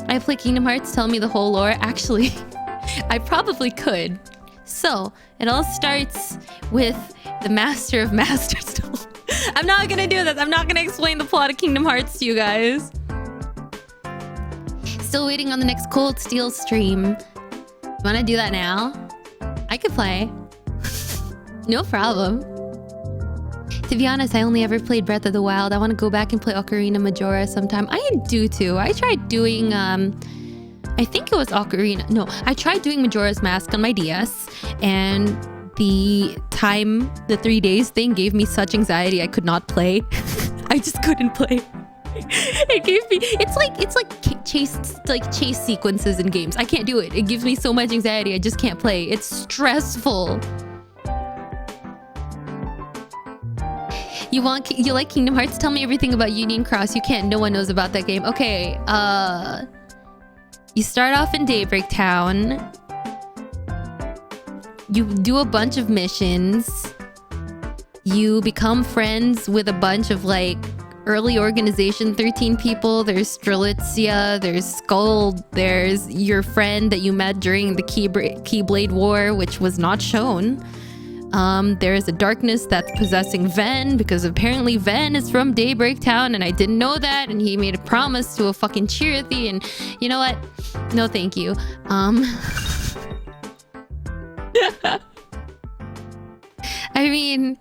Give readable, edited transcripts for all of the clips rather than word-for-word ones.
I play Kingdom Hearts, tell me the whole lore. Actually, I probably could. So, it all starts with the Master of Masters. I'm not gonna do this. I'm not gonna explain the plot of Kingdom Hearts to you guys. Still waiting on the next Cold Steel stream. Wanna do that now? I could play. No problem. To be honest, I only ever played Breath of the Wild. I want to go back and play Ocarina Majora sometime. I do too. I tried doing, I think it was Ocarina. No, I tried doing Majora's Mask on my DS, and the 3 days thing gave me such anxiety I could not play. I just couldn't play. It gave me, it's like chase sequences in games. I can't do it. It gives me so much anxiety. I just can't play. It's stressful. You like Kingdom Hearts? Tell me everything about Union Cross. You can't. No one knows about that game. Okay. You start off in Daybreak Town. You do a bunch of missions. You become friends with a bunch of like early organization 13 people. There's Strelitzia, there's Skull, there's your friend that you met during the Keyblade War, which was not shown. There is a darkness that's possessing Ven, because apparently Ven is from Daybreak Town, and I didn't know that, and he made a promise to a fucking Chirithy, and you know what? No thank you. I mean,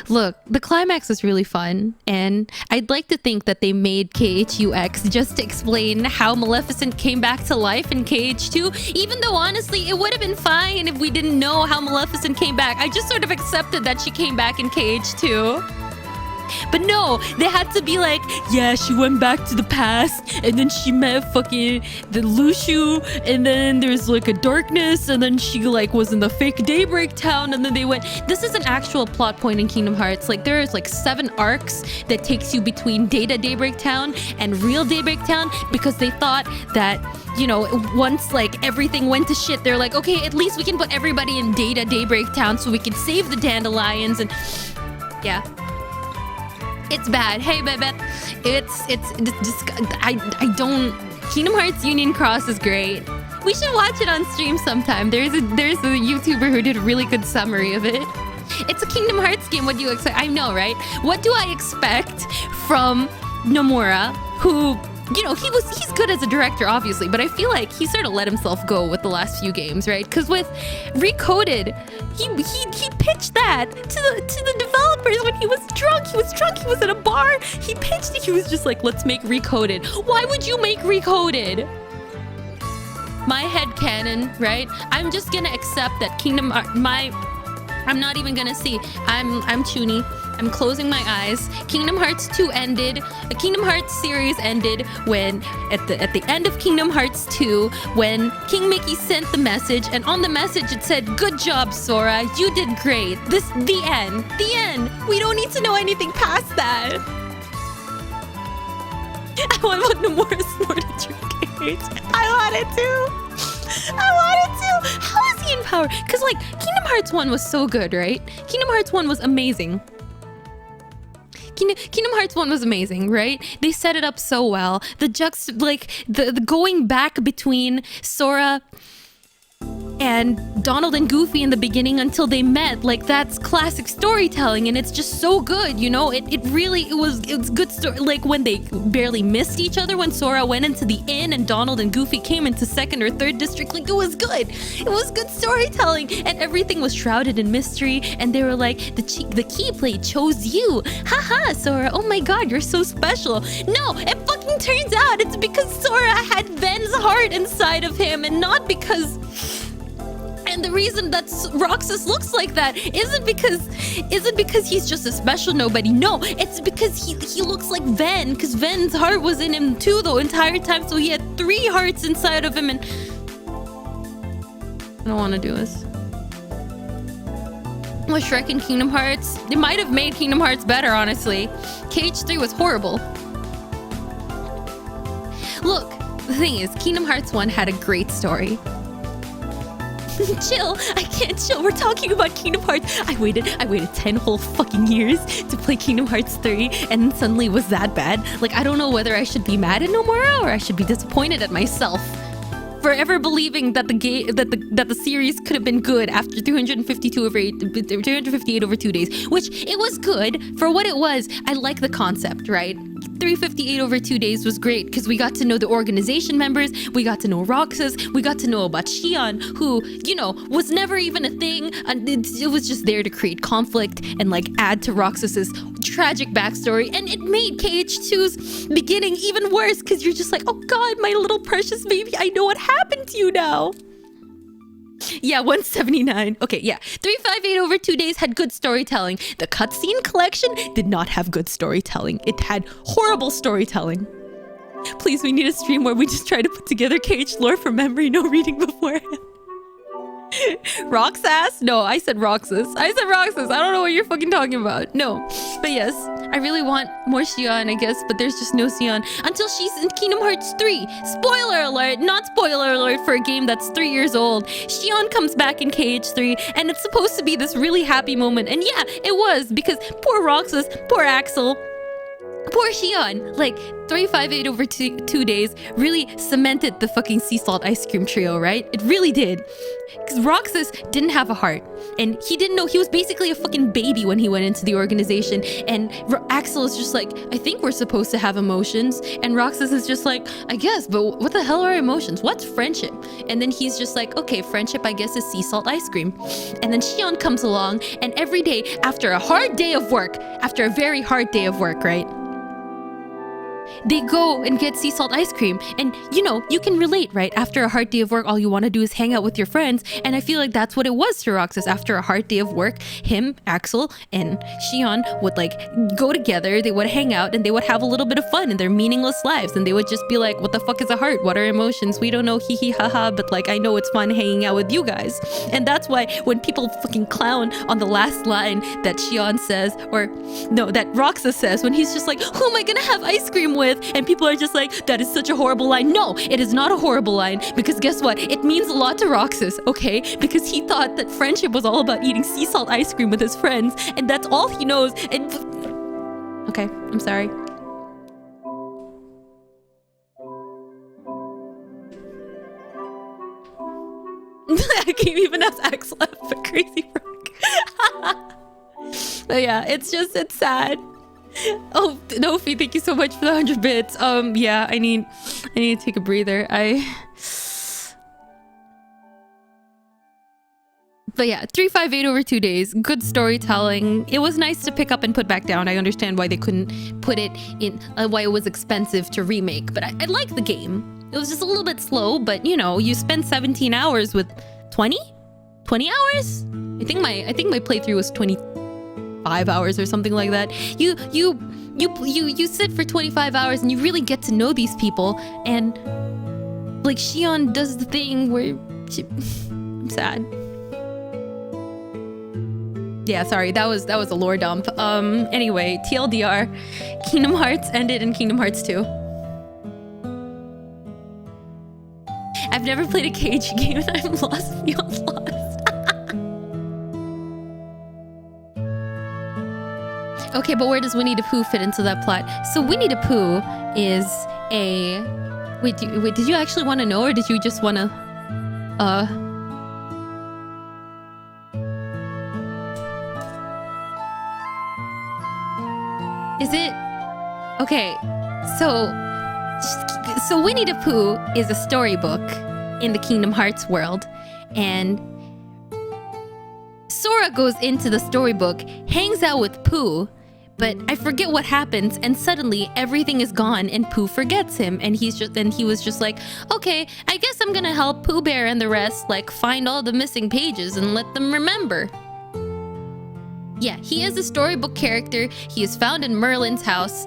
look, the climax was really fun, and I'd like to think that they made KHUX just to explain how Maleficent came back to life in KH2, even though honestly it would have been fine if we didn't know how Maleficent came back. I just sort of accepted that she came back in KH2. But no, they had to be like, yeah, she went back to the past, and then she met fucking the Lushu, and then there's like a darkness, and then she like was in the fake Daybreak Town, and then they went. This is an actual plot point in Kingdom Hearts. Like there's like 7 arcs that takes you between Data Daybreak Town and real Daybreak Town, because they thought that, you know, once like everything went to shit, they're like, okay, at least we can put everybody in Data Daybreak Town so we can save the dandelions. And yeah. It's bad. Hey, Bebet. It's just, I don't... Kingdom Hearts Union Cross is great. We should watch it on stream sometime. There's a YouTuber who did a really good summary of it. It's a Kingdom Hearts game. What do you expect? I know, right? What do I expect from Nomura, who... You know, he's good as a director, obviously, but I feel like he sort of let himself go with the last few games, right? Because with Recoded, he pitched that to the developers when he was drunk. He was at a bar. He pitched it. He was just like, let's make Recoded. Why would you make Recoded? My headcanon, right? I'm just gonna accept that I'm not even gonna see. I'm Chuny. I'm closing my eyes. Kingdom Hearts 2 ended. The Kingdom Hearts series ended when, at the end of Kingdom Hearts 2, when King Mickey sent the message, and on the message it said, "Good job, Sora. You did great." The end. The end. We don't need to know anything past that. I want Nomura Snore to drink it. I want it too. I want it too. How is he in power? Because like Kingdom Hearts 1 was so good, right? Kingdom Hearts 1 was amazing. Kingdom Hearts 1 was amazing, right? They set it up so well. The going back between Sora and Donald and Goofy in the beginning until they met, like that's classic storytelling, and it's just so good, you know. It was good story. Like when they barely missed each other, when Sora went into the inn and Donald and Goofy came into 2nd or 3rd district, like it was good. It was good storytelling, and everything was shrouded in mystery, and they were like, the Keyblade chose you. Haha, Sora, oh my god, you're so special. No, it fucking turns out it's because Sora had Ven's heart inside of him, and not because... And the reason that Roxas looks like that isn't because he's just a special nobody. No, it's because he looks like Ven, because Ven's heart was in him too the entire time, so he had 3 hearts inside of him. And I don't want to do this. Well, Shrek and Kingdom Hearts, they might have made Kingdom Hearts better, honestly. KH3 was horrible. Look, the thing is, Kingdom Hearts 1 had a great story. chill. I can't chill. We're talking about Kingdom Hearts. I waited 10 whole fucking years to play Kingdom Hearts 3, and suddenly it was that bad. Like, I don't know whether I should be mad at Nomura or I should be disappointed at myself for ever believing that the game that the series could have been good after 358 over 2 days, which it was good for what it was. I like the concept, right? 358 over 2 days was great because we got to know the organization members, we got to know Roxas, we got to know about Xion, who, you know, was never even a thing, and it was just there to create conflict and like add to Roxas's tragic backstory, and it made KH2's beginning even worse because you're just like, oh god, my little precious baby, I know what happened to you now. Yeah, 179. Okay, yeah. 358 over 2 days had good storytelling. The cutscene collection did not have good storytelling. It had horrible storytelling. Please, we need a stream where we just try to put together KH lore from memory, no reading beforehand. Roxas? No, I said Roxas. I don't know what you're fucking talking about. No. But yes, I really want more Xion, I guess, but there's just no Xion until she's in Kingdom Hearts 3. Spoiler alert, not spoiler alert for a game that's 3 years old. Xion comes back in KH3, and it's supposed to be this really happy moment. And yeah, it was, because poor Roxas, poor Axel, poor Xion. Like, 358 over 2 days really cemented the fucking sea salt ice cream trio, right? It really did. Because Roxas didn't have a heart, and he didn't know. He was basically a fucking baby when he went into the organization, and Axel is just like, I think we're supposed to have emotions, and Roxas is just like, I guess, but what the hell are emotions? What's friendship? And then he's just like, okay, friendship I guess is sea salt ice cream. And then Xion comes along, and every day after a hard day of work, after a very hard day of work, right, they go and get sea salt ice cream. And you know, you can relate, right? After a hard day of work, all you want to do is hang out with your friends. And I feel like that's what it was to Roxas. After a hard day of work, him, Axel, and Xion would like go together, they would hang out, and they would have a little bit of fun in their meaningless lives. And they would just be like, what the fuck is a heart? What are emotions? We don't know, hee hee haha, but like, I know it's fun hanging out with you guys. And that's why when people fucking clown on the last line that Xion says, or no, that Roxas says, when he's just like, who am I gonna have ice cream with? And people are just like, that is such a horrible line. No, it is not a horrible line, because guess what? It means a lot to Roxas, okay? Because he thought that friendship was all about eating sea salt ice cream with his friends, and that's all he knows. And okay, I'm sorry. I can't even ask Axel a crazy rock. But yeah, it's sad. Oh, Nofi, thank you so much for the 100 bits. Yeah, I need to take a breather. But yeah, 358 over 2 days, good storytelling. It was nice to pick up and put back down. I understand why they couldn't put it in, why it was expensive to remake, but I like the game. It was just a little bit slow, but you know, you spend 17 hours with 20 hours? I think my playthrough was 25 hours or something like that. You sit for 25 hours and you really get to know these people, and like Xion does the thing where I'm sad. Yeah, sorry, that was a lore dump. Anyway, TLDR, Kingdom Hearts ended in Kingdom Hearts 2. I've never played a KH game and I'm lost beyond lost. Okay, but where does Winnie the Pooh fit into that plot? So Winnie the Pooh is a... Wait, did you actually want to know, or did you just want to... Is it... Okay, so Winnie the Pooh is a storybook in the Kingdom Hearts world, and Sora goes into the storybook, hangs out with Pooh, but I forget what happens, and suddenly everything is gone and Pooh forgets him, and he was just like, okay, I guess I'm gonna help Pooh Bear and the rest like find all the missing pages and let them remember. Yeah, he is a storybook character. He is found in Merlin's house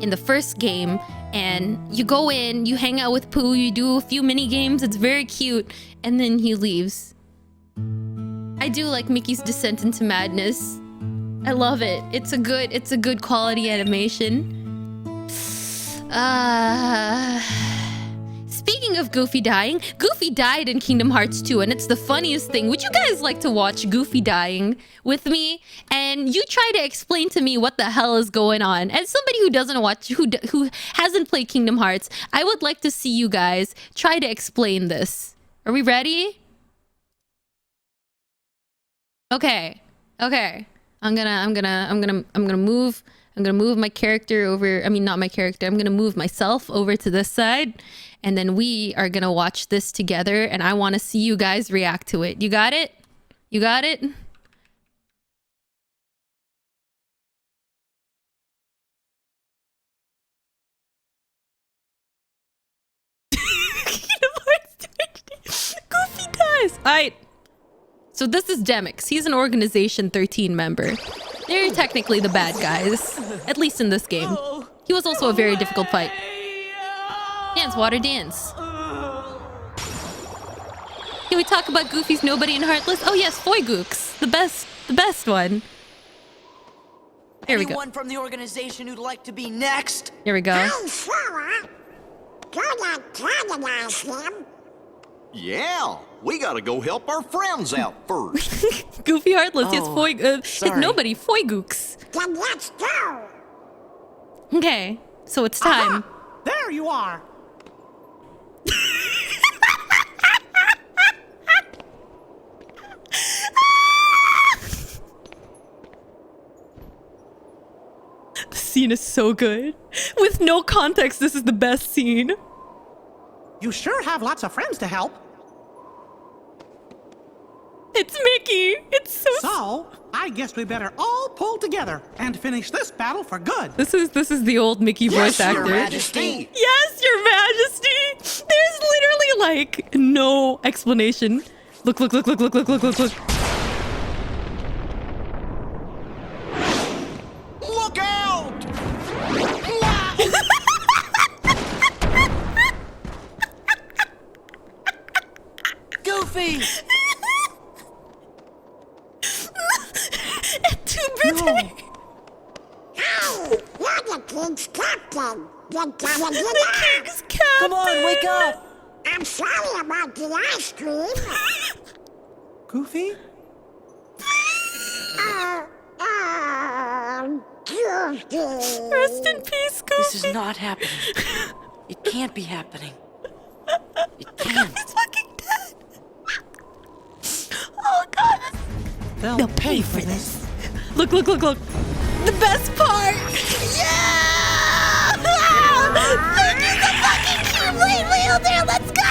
in the first game, and you go in, you hang out with Pooh, you do a few mini games, it's very cute, and then he leaves. I do like Mickey's descent into madness. I love it. It's a good quality animation. Speaking of Goofy dying, Goofy died in Kingdom Hearts 2, and it's the funniest thing. Would you guys like to watch Goofy dying with me? And you try to explain to me what the hell is going on. As somebody who doesn't watch, who hasn't played Kingdom Hearts, I would like to see you guys try to explain this. Are we ready? Okay. I'm gonna move my character over. I mean, not my character. I'm gonna move myself over to this side, and then we are gonna watch this together. And I want to see you guys react to it. You got it? You got it? Goofy dies. All right. So this is Demix. He's an Organization 13 member. They're technically the bad guys, at least in this game. He was also a very difficult fight. Dance, water, dance. Can we talk about Goofy's Nobody and Heartless? Oh yes, Foygooks, the best one. Here we go. Anyone from the organization who'd like to be next? Here we go. I'm sure. Don't antagonize him. Yeah, we gotta go help our friends out first. Goofy Heartless, yes, sorry. Nobody, Foygooks. Then let's go. Okay, so it's time. There you are. The scene is so good. With no context, this is the best scene. You sure have lots of friends to help. It's Mickey. It's So, I guess we better all pull together and finish this battle for good. This is the old Mickey voice Yes, Your actor. Majesty. Yes, Your Majesty. There's literally like no explanation. Look. Look out! Goofy! Tuber. Hey, you're the king's captain. You gotta get The up. king's captain. Come on, wake up! I'm sorry about the ice cream. Goofy? Goofy. Rest in peace, Goofy. This is not happening. It can't be happening. It can't. He's fucking dead. Oh god. They'll pay for this. Look. The best part. Yeah! Look at the fucking Keyblade wielder. Let's go!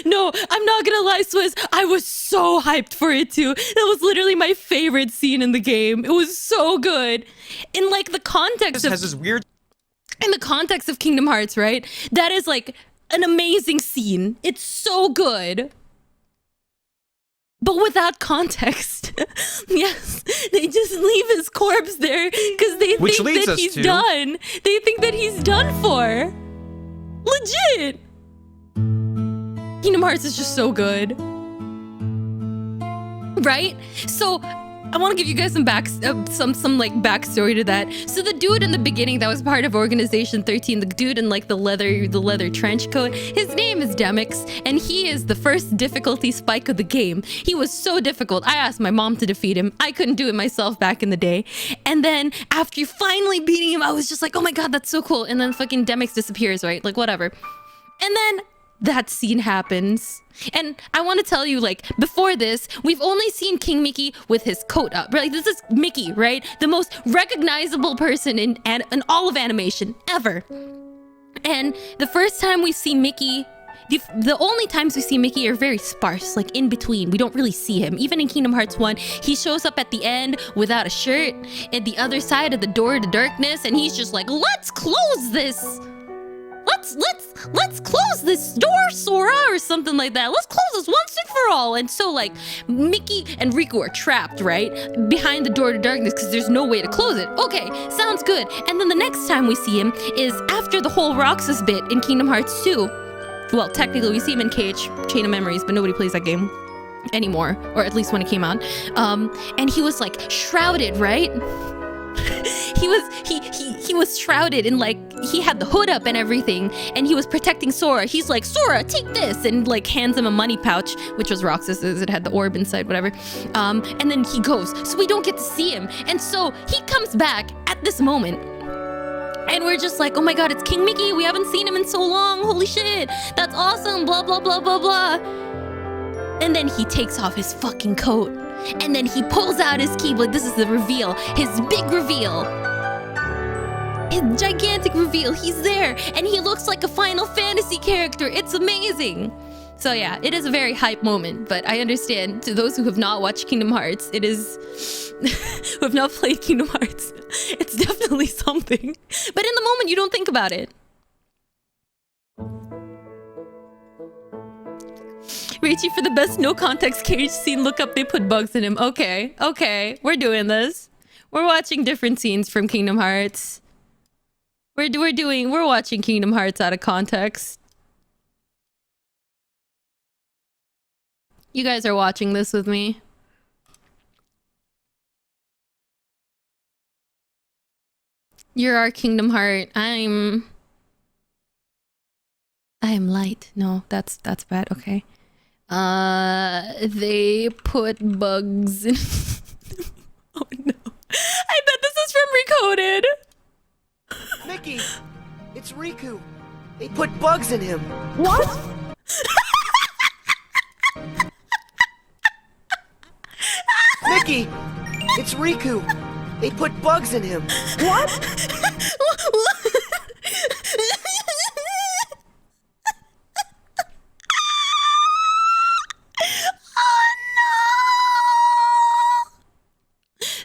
No, I'm not gonna lie, Swizz. I was so hyped for it too. That was literally my favorite scene in the game. It was so good. In like the context of has this weird in the context of Kingdom Hearts, right? That is like an amazing scene. It's so good. But without context, yes, they just leave his corpse there because they Which think leads that us he's to- done. They think that he's done for. Legit. Kingdom Hearts is just so good. Right? So I want to give you guys some backstory to that. So the dude in the beginning that was part of Organization 13, the dude in like the leather trench coat, his name is Demix, and he is the first difficulty spike of the game. He was so difficult. I asked my mom to defeat him. I couldn't do it myself back in the day. And then after finally beating him, I was just like, oh my god, that's so cool. And then fucking Demix disappears, right? Like whatever. And then that scene happens. And I want to tell you, like, before this, we've only seen King Mickey with his coat up. Right? This is Mickey, right? The most recognizable person in all of animation ever. And the first time we see Mickey, the only times we see Mickey are very sparse, like in between. We don't really see him. Even in Kingdom Hearts 1, he shows up at the end without a shirt at the other side of the door to darkness, and he's just like, let's close this. Let's close this door, Sora, or something like that. Let's close this once and for all. And so like Mickey and Riku are trapped, right? Behind the door to darkness because there's no way to close it. Okay, sounds good. And then the next time we see him is after the whole Roxas bit in Kingdom Hearts 2. Well, technically we see him in KH Chain of Memories, but nobody plays that game. anymore, or at least when it came out. And he was like shrouded, right? he was shrouded in like, he had the hood up and everything, and he was protecting Sora. He's like, Sora, take this, and like hands him a money pouch, which was Roxas's. It had the orb inside, whatever. And then he goes, so we don't get to see him. And so he comes back at this moment. And we're just like, oh my god, it's King Mickey. We haven't seen him in so long. Holy shit, that's awesome. Blah, blah, blah, blah, blah. And then he takes off his fucking coat. And then he pulls out his keyblade. This is the reveal. His big reveal. His gigantic reveal. He's there. And he looks like a Final Fantasy character. It's amazing. So yeah, it is a very hype moment. But I understand, to those who have not watched Kingdom Hearts, it is... who have not played Kingdom Hearts, it's definitely something. But in the moment, you don't think about it. Rachie, for the best no context cage scene, look up, they put bugs in him. Okay, okay, we're doing this. We're watching different scenes from Kingdom Hearts. We're watching Kingdom Hearts out of context. You guys are watching this with me. You're our Kingdom Heart. I am light. No, that's bad. Okay. They put bugs in. Oh no. I bet this is from Recoded. Mickey, it's Riku. They put bugs in him. What? Mickey, it's Riku. They put bugs in him. What?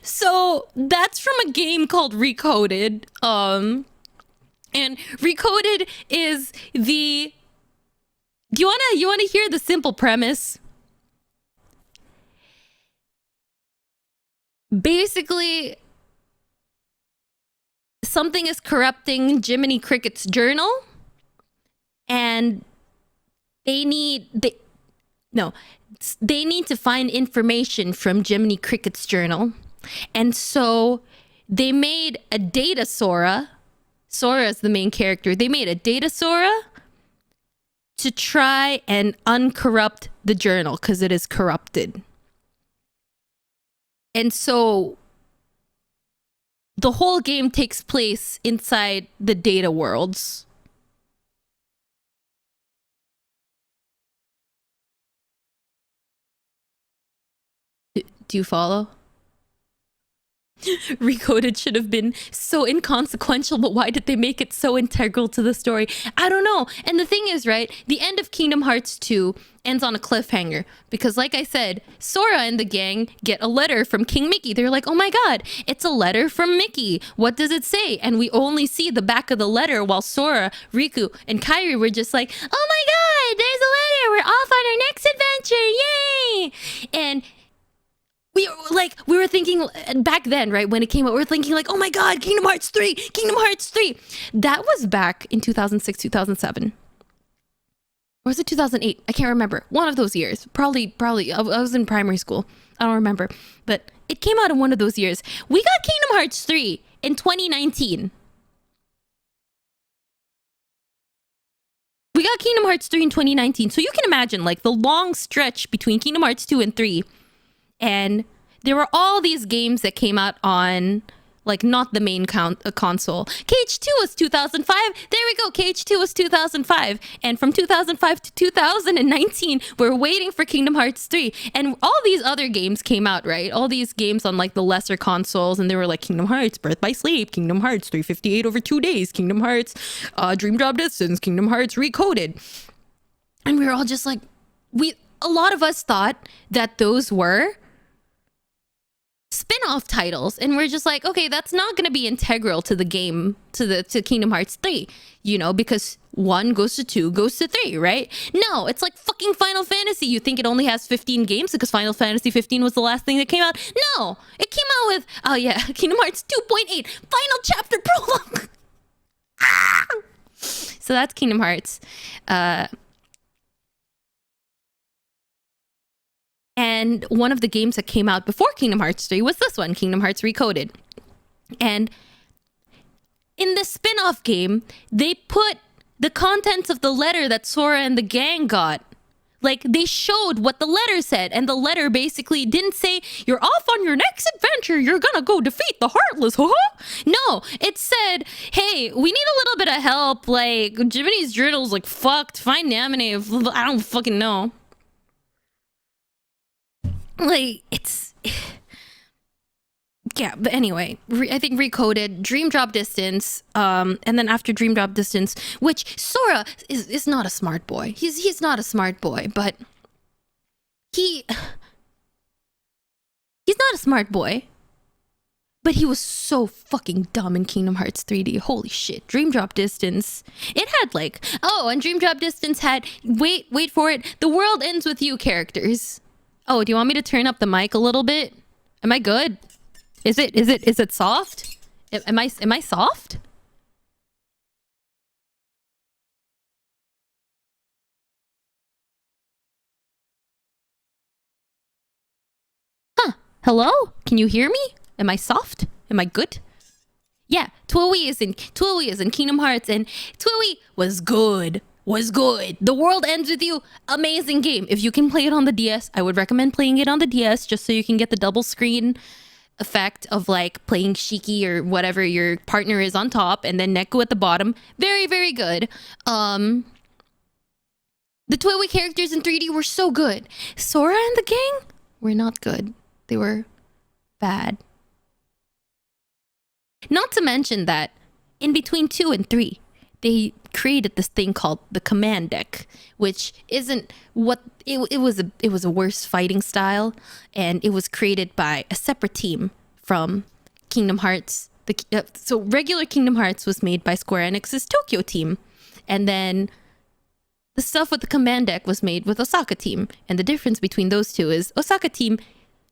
So that's from a game called Recoded. And Recoded is the... You wanna hear the simple premise? Basically, something is corrupting Jiminy Cricket's journal, and they need to find information from Jiminy Cricket's journal. And so they made a data Sora. Sora is the main character. They made a data Sora to try and uncorrupt the journal because it is corrupted. And so the whole game takes place inside the data worlds. Do you follow? Recoded should have been so inconsequential, but why did they make it so integral to the story? I don't know. And the thing is, right, the end of Kingdom Hearts 2 ends on a cliffhanger because, like I said, Sora and the gang get a letter from King Mickey. They're like, oh my god, it's a letter from Mickey. What does it say? And we only see the back of the letter while Sora, Riku, and Kairi were just like, oh my god, there's a letter. We're off on our next adventure. Yay! And we were thinking back then, right, when it came out, we were thinking like, oh my god, Kingdom Hearts 3, Kingdom Hearts 3. That was back in 2006, 2007. Or was it 2008? I can't remember. One of those years. Probably. I was in primary school. I don't remember. But it came out in one of those years. We got Kingdom Hearts 3 in 2019. We got Kingdom Hearts 3 in 2019. So you can imagine like the long stretch between Kingdom Hearts 2 and 3. And there were all these games that came out on, like, not the main console. KH2 was 2005. There we go. KH2 was 2005. And from 2005 to 2019, we're waiting for Kingdom Hearts 3. And all these other games came out, right? All these games on, like, the lesser consoles. And they were like, Kingdom Hearts, Birth by Sleep, Kingdom Hearts 358 over 2 days, Kingdom Hearts, Dream Drop Distance, Kingdom Hearts Recoded. And we were all just like, a lot of us thought that those were spin-off titles, and we're just like, okay, that's not going to be integral to the game, to Kingdom Hearts 3, you know, because 1 goes to 2 goes to 3, right? No, it's like fucking Final Fantasy. You think it only has 15 games because Final Fantasy 15 was the last thing that came out? No, it came out with, oh yeah, Kingdom Hearts 2.8 final chapter prologue. So that's Kingdom Hearts. And one of the games that came out before Kingdom Hearts 3 was this one, Kingdom Hearts Recoded. And in the spin-off game, they put the contents of the letter that Sora and the gang got. Like, they showed what the letter said, and the letter basically didn't say, you're off on your next adventure, you're gonna go defeat the Heartless, huh? No, it said, hey, we need a little bit of help, like, Jiminy's journal's like fucked, find Naminé, I don't fucking know. Like, it's... Yeah, but anyway, I think Recoded, Dream Drop Distance, and then after Dream Drop Distance, which Sora is not a smart boy. He's not a smart boy, but he's not a smart boy. But he was so fucking dumb in Kingdom Hearts 3D. Holy shit. Dream Drop Distance. It had like, oh, and Dream Drop Distance had, wait for it, The World Ends With You characters. Oh, do you want me to turn up the mic a little bit? Am I good? Is it soft? Am I soft? Huh. Hello? Can you hear me? Am I soft? Am I good? Yeah, Twiwi is in Kingdom Hearts, and Twiwi was good. The World Ends With You, amazing game. If you can play it on the DS, I would recommend playing it on the DS just so you can get the double screen effect of like playing Shiki or whatever your partner is on top and then Neku at the bottom. Very, very good. The Twiwi characters in 3D were so good. Sora and the gang were not good. They were bad. Not to mention that in between 2 and 3, they created this thing called the command deck, which isn't what it was a worse fighting style, and it was created by a separate team from Kingdom Hearts. So regular Kingdom Hearts was made by Square Enix's Tokyo team, and then the stuff with the command deck was made with Osaka team. And the difference between those two is Osaka team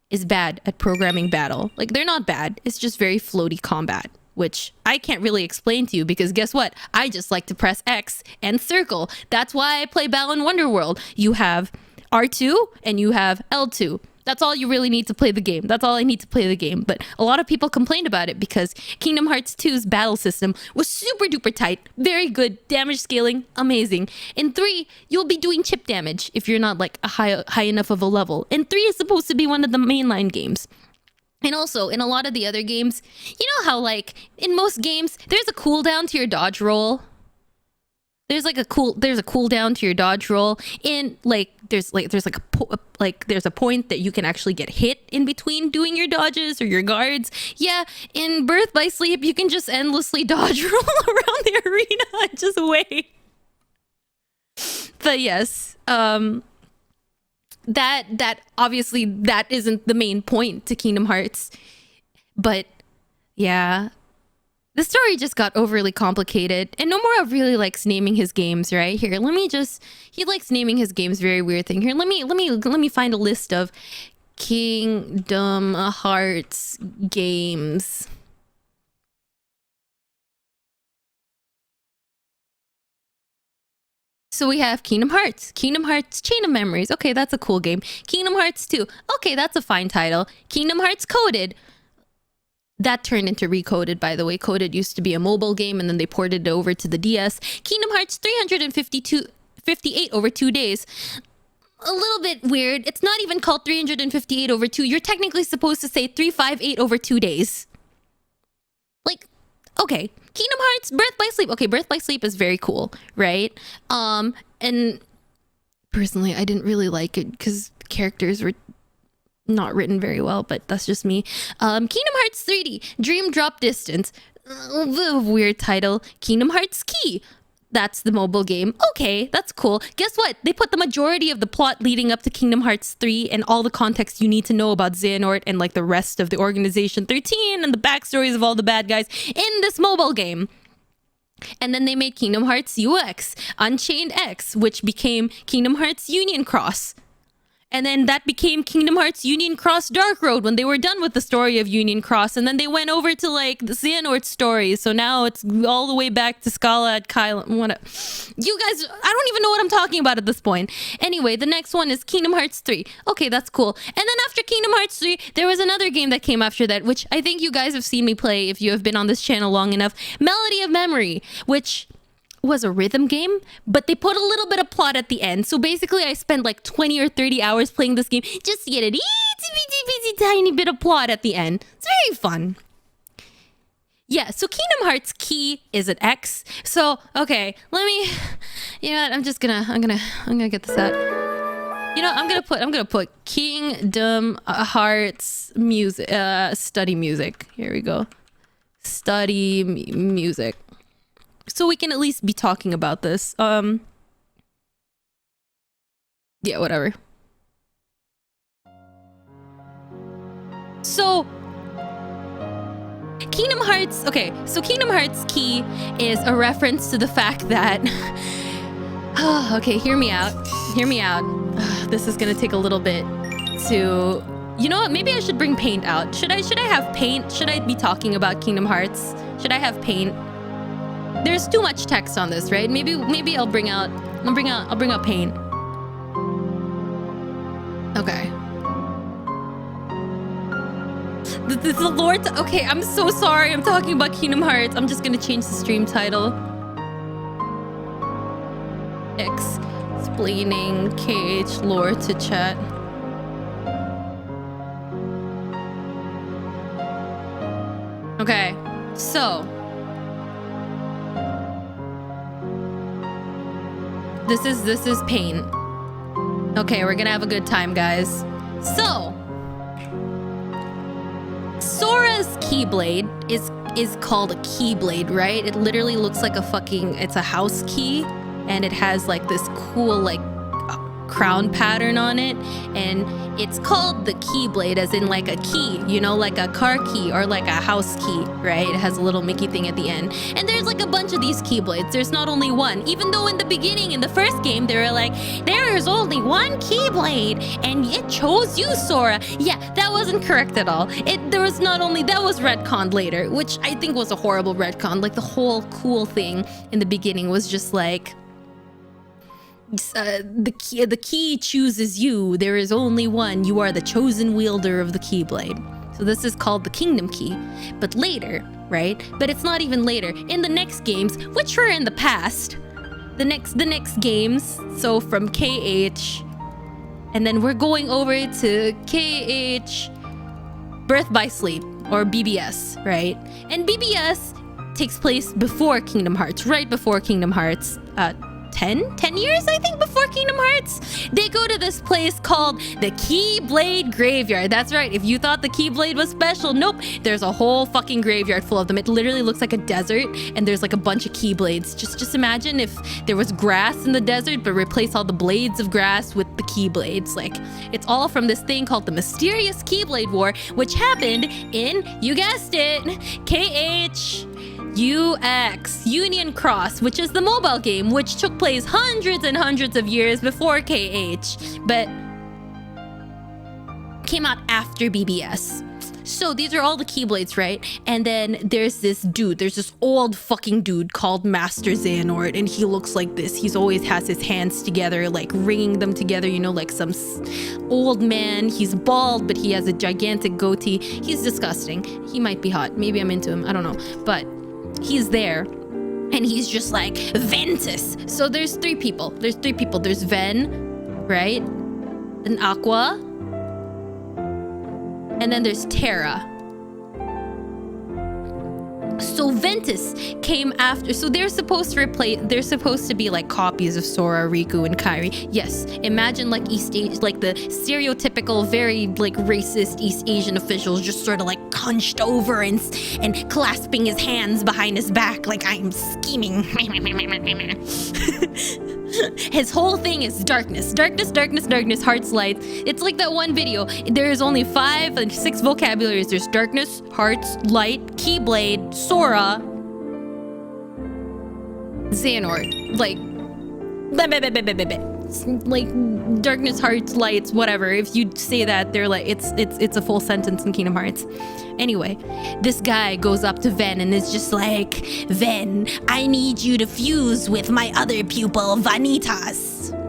is bad at programming battle. Like, they're not bad, it's just very floaty combat, which I can't really explain to you because guess what? I just like to press X and circle. That's why I play Balan Wonderworld. You have R2 and you have L2. That's all you really need to play the game. That's all I need to play the game. But a lot of people complained about it because Kingdom Hearts 2's battle system was super duper tight. Very good. Damage scaling, amazing. In 3, you'll be doing chip damage if you're not like a high enough of a level. And 3 is supposed to be one of the mainline games. And also, in a lot of the other games, you know how like in most games, there's a cooldown to your dodge roll. There's a cooldown to your dodge roll. In like there's a point that you can actually get hit in between doing your dodges or your guards. Yeah, in Birth by Sleep, you can just endlessly dodge roll around the arena and just wait. But yes, that obviously that isn't the main point to Kingdom Hearts, but yeah, the story just got overly complicated, and Nomura really likes naming his games. Right here, he likes naming his games very weird thing. Here, let me find a list of Kingdom Hearts games. So we have Kingdom Hearts Chain of Memories. Okay, that's a cool game. Kingdom Hearts 2. Okay, that's a fine title. Kingdom Hearts Coded. That turned into Recoded, by the way. Coded used to be a mobile game, and then they ported it over to the DS. Kingdom Hearts 358 over 2 days. A little bit weird. It's not even called 358 over 2. You're technically supposed to say 358 over 2 days. Like, okay. Kingdom Hearts Birth by Sleep. Okay, Birth by Sleep is very cool, right? And personally, I didn't really like it because the characters were not written very well, but that's just me. Kingdom Hearts 3D, Dream Drop Distance. Weird title. Kingdom Hearts Key. That's the mobile game. Okay, that's cool. Guess what? They put the majority of the plot leading up to Kingdom Hearts 3 and all the context you need to know about Xehanort and like the rest of the Organization 13 and the backstories of all the bad guys in this mobile game. And then they made Kingdom Hearts UX, Unchained X, which became Kingdom Hearts Union Cross. And then that became Kingdom Hearts Union Cross Dark Road when they were done with the story of Union Cross. And then they went over to like the Xehanort story. So now it's all the way back to Scala at Kyle. You guys, I don't even know what I'm talking about at this point. Anyway, the next one is Kingdom Hearts 3. Okay, that's cool. And then after Kingdom Hearts 3, there was another game that came after that, which I think you guys have seen me play if you have been on this channel long enough. Melody of Memory, which was a rhythm game, but they put a little bit of plot at the end. So basically I spent like 20 or 30 hours playing this game just to get an itty tiny bit of plot at the end. It's very fun. Yeah, so Kingdom Hearts key is an X. So, okay, let me, you know what, I'm gonna get this out. You know, I'm gonna put Kingdom Hearts music, study music. Here we go. Study music. So we can at least be talking about this. Yeah, whatever. So Kingdom Hearts, okay, so Kingdom Hearts key is a reference to the fact that okay, hear me out. This is gonna take a little bit to, you know what, maybe I should bring paint out. Should I have paint? Should I be talking about Kingdom Hearts? Should I have paint? There's too much text on this, right? Maybe I'll bring out paint. Okay. The Lord. Okay, I'm so sorry. I'm talking about Kingdom Hearts. I'm just gonna change the stream title. Explaining KH lore to chat. Okay, so this is pain. Okay, we're gonna have a good time, guys. So Sora's Keyblade is called a Keyblade, right? It literally looks like it's a house key, and it has like this cool like crown pattern on it, and it's called the Keyblade as in like a key, you know, like a car key or like a house key, right? It has a little Mickey thing at the end. And there's like a bunch of these Keyblades. There's not only one, even though in the beginning, in the first game, they were like, there is only one Keyblade and it chose you, Sora. Yeah, that wasn't correct at all. That was retconned later, which I think was a horrible retcon. Like the whole cool thing in the beginning was just like, the key chooses you. There is only one. You are the chosen wielder of the Keyblade. So this is called the Kingdom Key. But later, right? But it's not even later. In the next games, which were in the past, the next games, so from KH, and then we're going over to KH Birth by Sleep, or BBS, right? And BBS takes place before Kingdom Hearts, right before Kingdom Hearts. 10 years, I think, before Kingdom Hearts. They go to this place called the Keyblade Graveyard. That's right. If you thought the Keyblade was special, nope. There's a whole fucking graveyard full of them. It literally looks like a desert, and there's like a bunch of Keyblades. Just imagine if there was grass in the desert, but replace all the blades of grass with the Keyblades. Like, it's all from this thing called the Mysterious Keyblade War, which happened in, you guessed it, KH UX, Union Cross, which is the mobile game, which took place hundreds and hundreds of years before KH, but came out after BBS. So these are all the Keyblades, right? And then there's this old fucking dude called Master Xehanort, and he looks like this. He's always has his hands together, like wringing them together, you know, like some old man. He's bald, but he has a gigantic goatee. He's disgusting. He might be hot. Maybe I'm into him. I don't know. But he's there, and he's just like, Ventus. So there's three people. There's Ven, right? And Aqua. And then there's Terra. So Ventus came after. So they're supposed to be like copies of Sora, Riku, and Kairi. Yes, imagine like like the stereotypical, very like racist East Asian officials just sort of like hunched over and clasping his hands behind his back like I'm scheming. His whole thing is darkness, hearts, lights. It's like that one video. There is only 5 and 6 vocabularies. There's darkness, hearts, light, Keyblade, Sora, Xehanort. Like, hearts, like darkness, hearts, lights, whatever. If you say that, they're like it's a full sentence in Kingdom Hearts. Anyway, this guy goes up to Ven and is just like, Ven, I need you to fuse with my other pupil, Vanitas.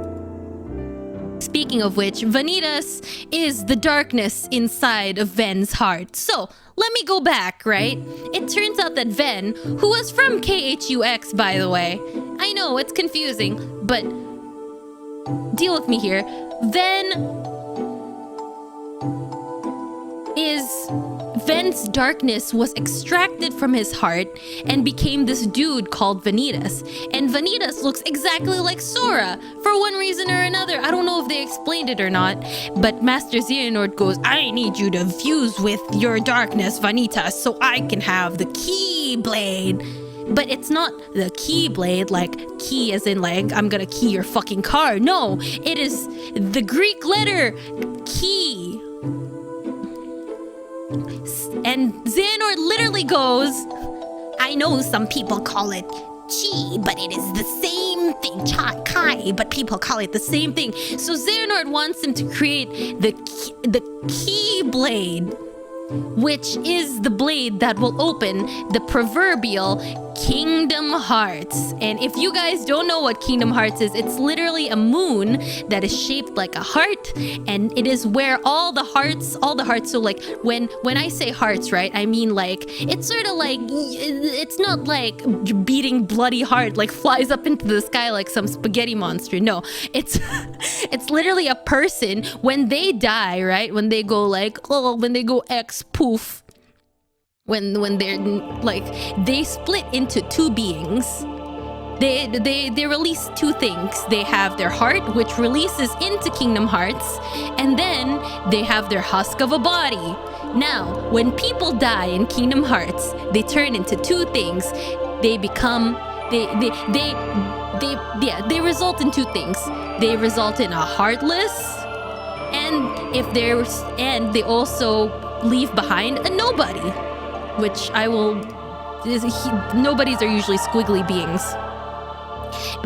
Speaking of which, Vanitas is the darkness inside of Ven's heart. So, let me go back, right? It turns out that Ven, who was from KHUX, by the way, I know it's confusing, but deal with me here. Ven's darkness was extracted from his heart and became this dude called Vanitas. And Vanitas looks exactly like Sora for one reason or another. I don't know if they explained it or not, but Master Xehanort goes, I need you to fuse with your darkness, Vanitas, so I can have the Keyblade. But it's not the Keyblade, like key as in like, I'm gonna key your fucking car. No, it is the Greek letter key. And Xehanort literally goes, I know some people call it chi, but it is the same thing. Kai, but people call it the same thing. So Xehanort wants him to create the Keyblade, which is the blade that will open the proverbial Kingdom Hearts. And if you guys don't know what Kingdom Hearts is, it's literally a moon that is shaped like a heart, and it is where all the hearts, so like when I say hearts, right, I mean like, it's sort of like, it's not like beating bloody heart like flies up into the sky like some spaghetti monster. No, it's it's literally a person when they die, right, when they go like, oh, when they go X poof, when they're like, they split into two beings. They release two things. They have their heart, which releases into Kingdom Hearts, and then they have their husk of a body. Now, when people die in Kingdom Hearts, they turn into two things. They become they result in two things. They result in a heartless, and they also leave behind a nobody, which nobodies are usually squiggly beings.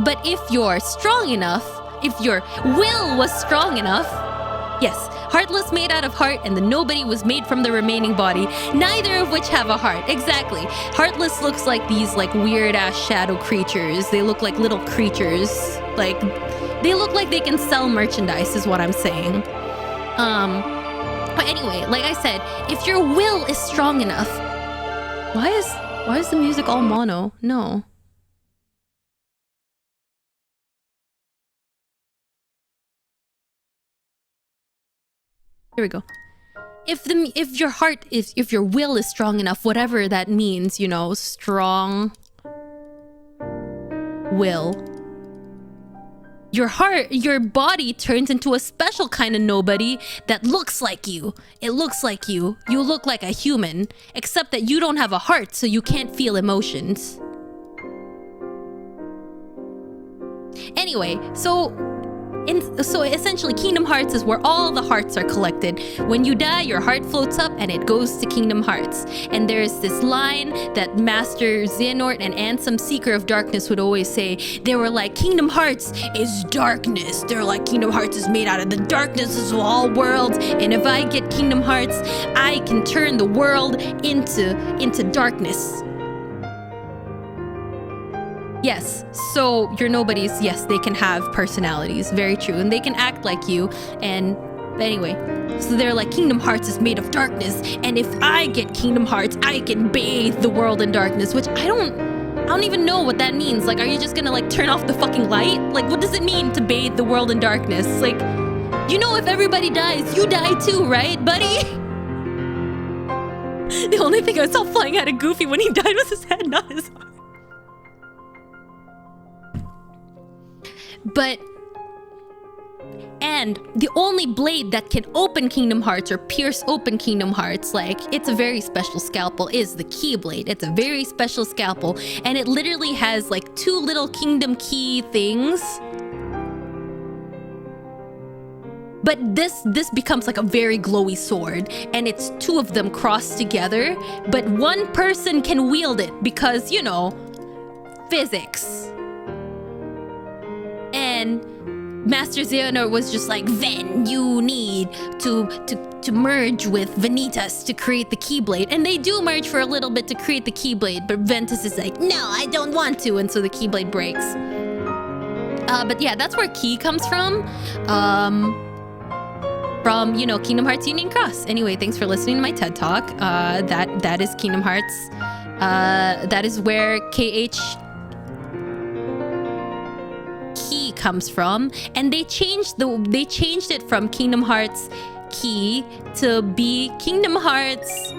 But if you're strong enough, if your will was strong enough, yes, heartless made out of heart and the nobody was made from the remaining body, neither of which have a heart. Exactly. Heartless looks like these like weird ass shadow creatures. They look like little creatures. Like, they look like they can sell merchandise is what I'm saying. But anyway, like I said, if your will is strong enough, why is the music all mono? No. Here we go. If your will is strong enough, whatever that means, you know, strong will, your body turns into a special kind of nobody that looks like you. It looks like you. You look like a human, except that you don't have a heart, so you can't feel emotions. Anyway, so essentially Kingdom Hearts is where all the hearts are collected. When you die, your heart floats up and it goes to Kingdom Hearts. And there's this line that Master Xehanort and Ansem, Seeker of Darkness, would always say. They were like, Kingdom Hearts is darkness. They're like, Kingdom Hearts is made out of the darkness of all worlds, and if I get Kingdom Hearts, I can turn the world into darkness. Yes, so your nobodies, yes, they can have personalities, very true, and they can act like you, and anyway, so they're like, Kingdom Hearts is made of darkness, and if I get Kingdom Hearts, I can bathe the world in darkness, which I don't even know what that means. Like, are you just gonna like turn off the fucking light? Like, what does it mean to bathe the world in darkness? Like, you know, if everybody dies, you die too, right, buddy? The only thing I saw flying out of Goofy when he died was his head, not his heart. And the only blade that can open Kingdom Hearts or pierce open Kingdom Hearts, like, it's a very special scalpel, is the Keyblade. It's a very special scalpel, and it literally has like two little Kingdom Key things. But this becomes like a very glowy sword, and it's two of them crossed together, but one person can wield it because, you know, physics. And Master Xehanort was just like, Ven, you need to merge with Vanitas to create the Keyblade. And they do merge for a little bit to create the Keyblade, but Ventus is like, no, I don't want to, and so the Keyblade breaks. But yeah, that's where Key comes from. From, you know, Kingdom Hearts Union Cross. Anyway, thanks for listening to my TED Talk. That is Kingdom Hearts. That is where KH Key comes from, and they changed it from Kingdom Hearts Key to be Kingdom Hearts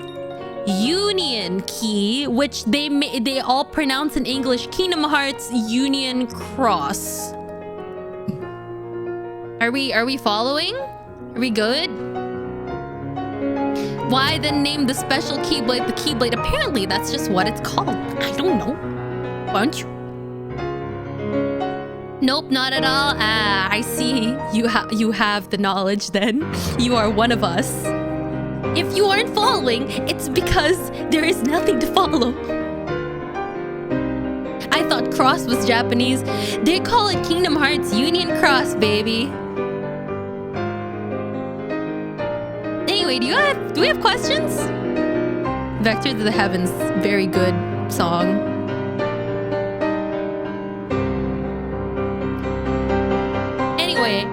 Union Key, which they all pronounce in English Kingdom Hearts Union Cross. Are we following? Are we good? Why then name the special Keyblade the Keyblade? Apparently that's just what it's called. I don't know. Aren't you? Nope, not at all. Ah, I see. You have the knowledge then. You are one of us. If you aren't following, it's because there is nothing to follow. I thought Cross was Japanese. They call it Kingdom Hearts Union Cross, baby. Anyway, do we have questions? Vector to the Heavens, very good song.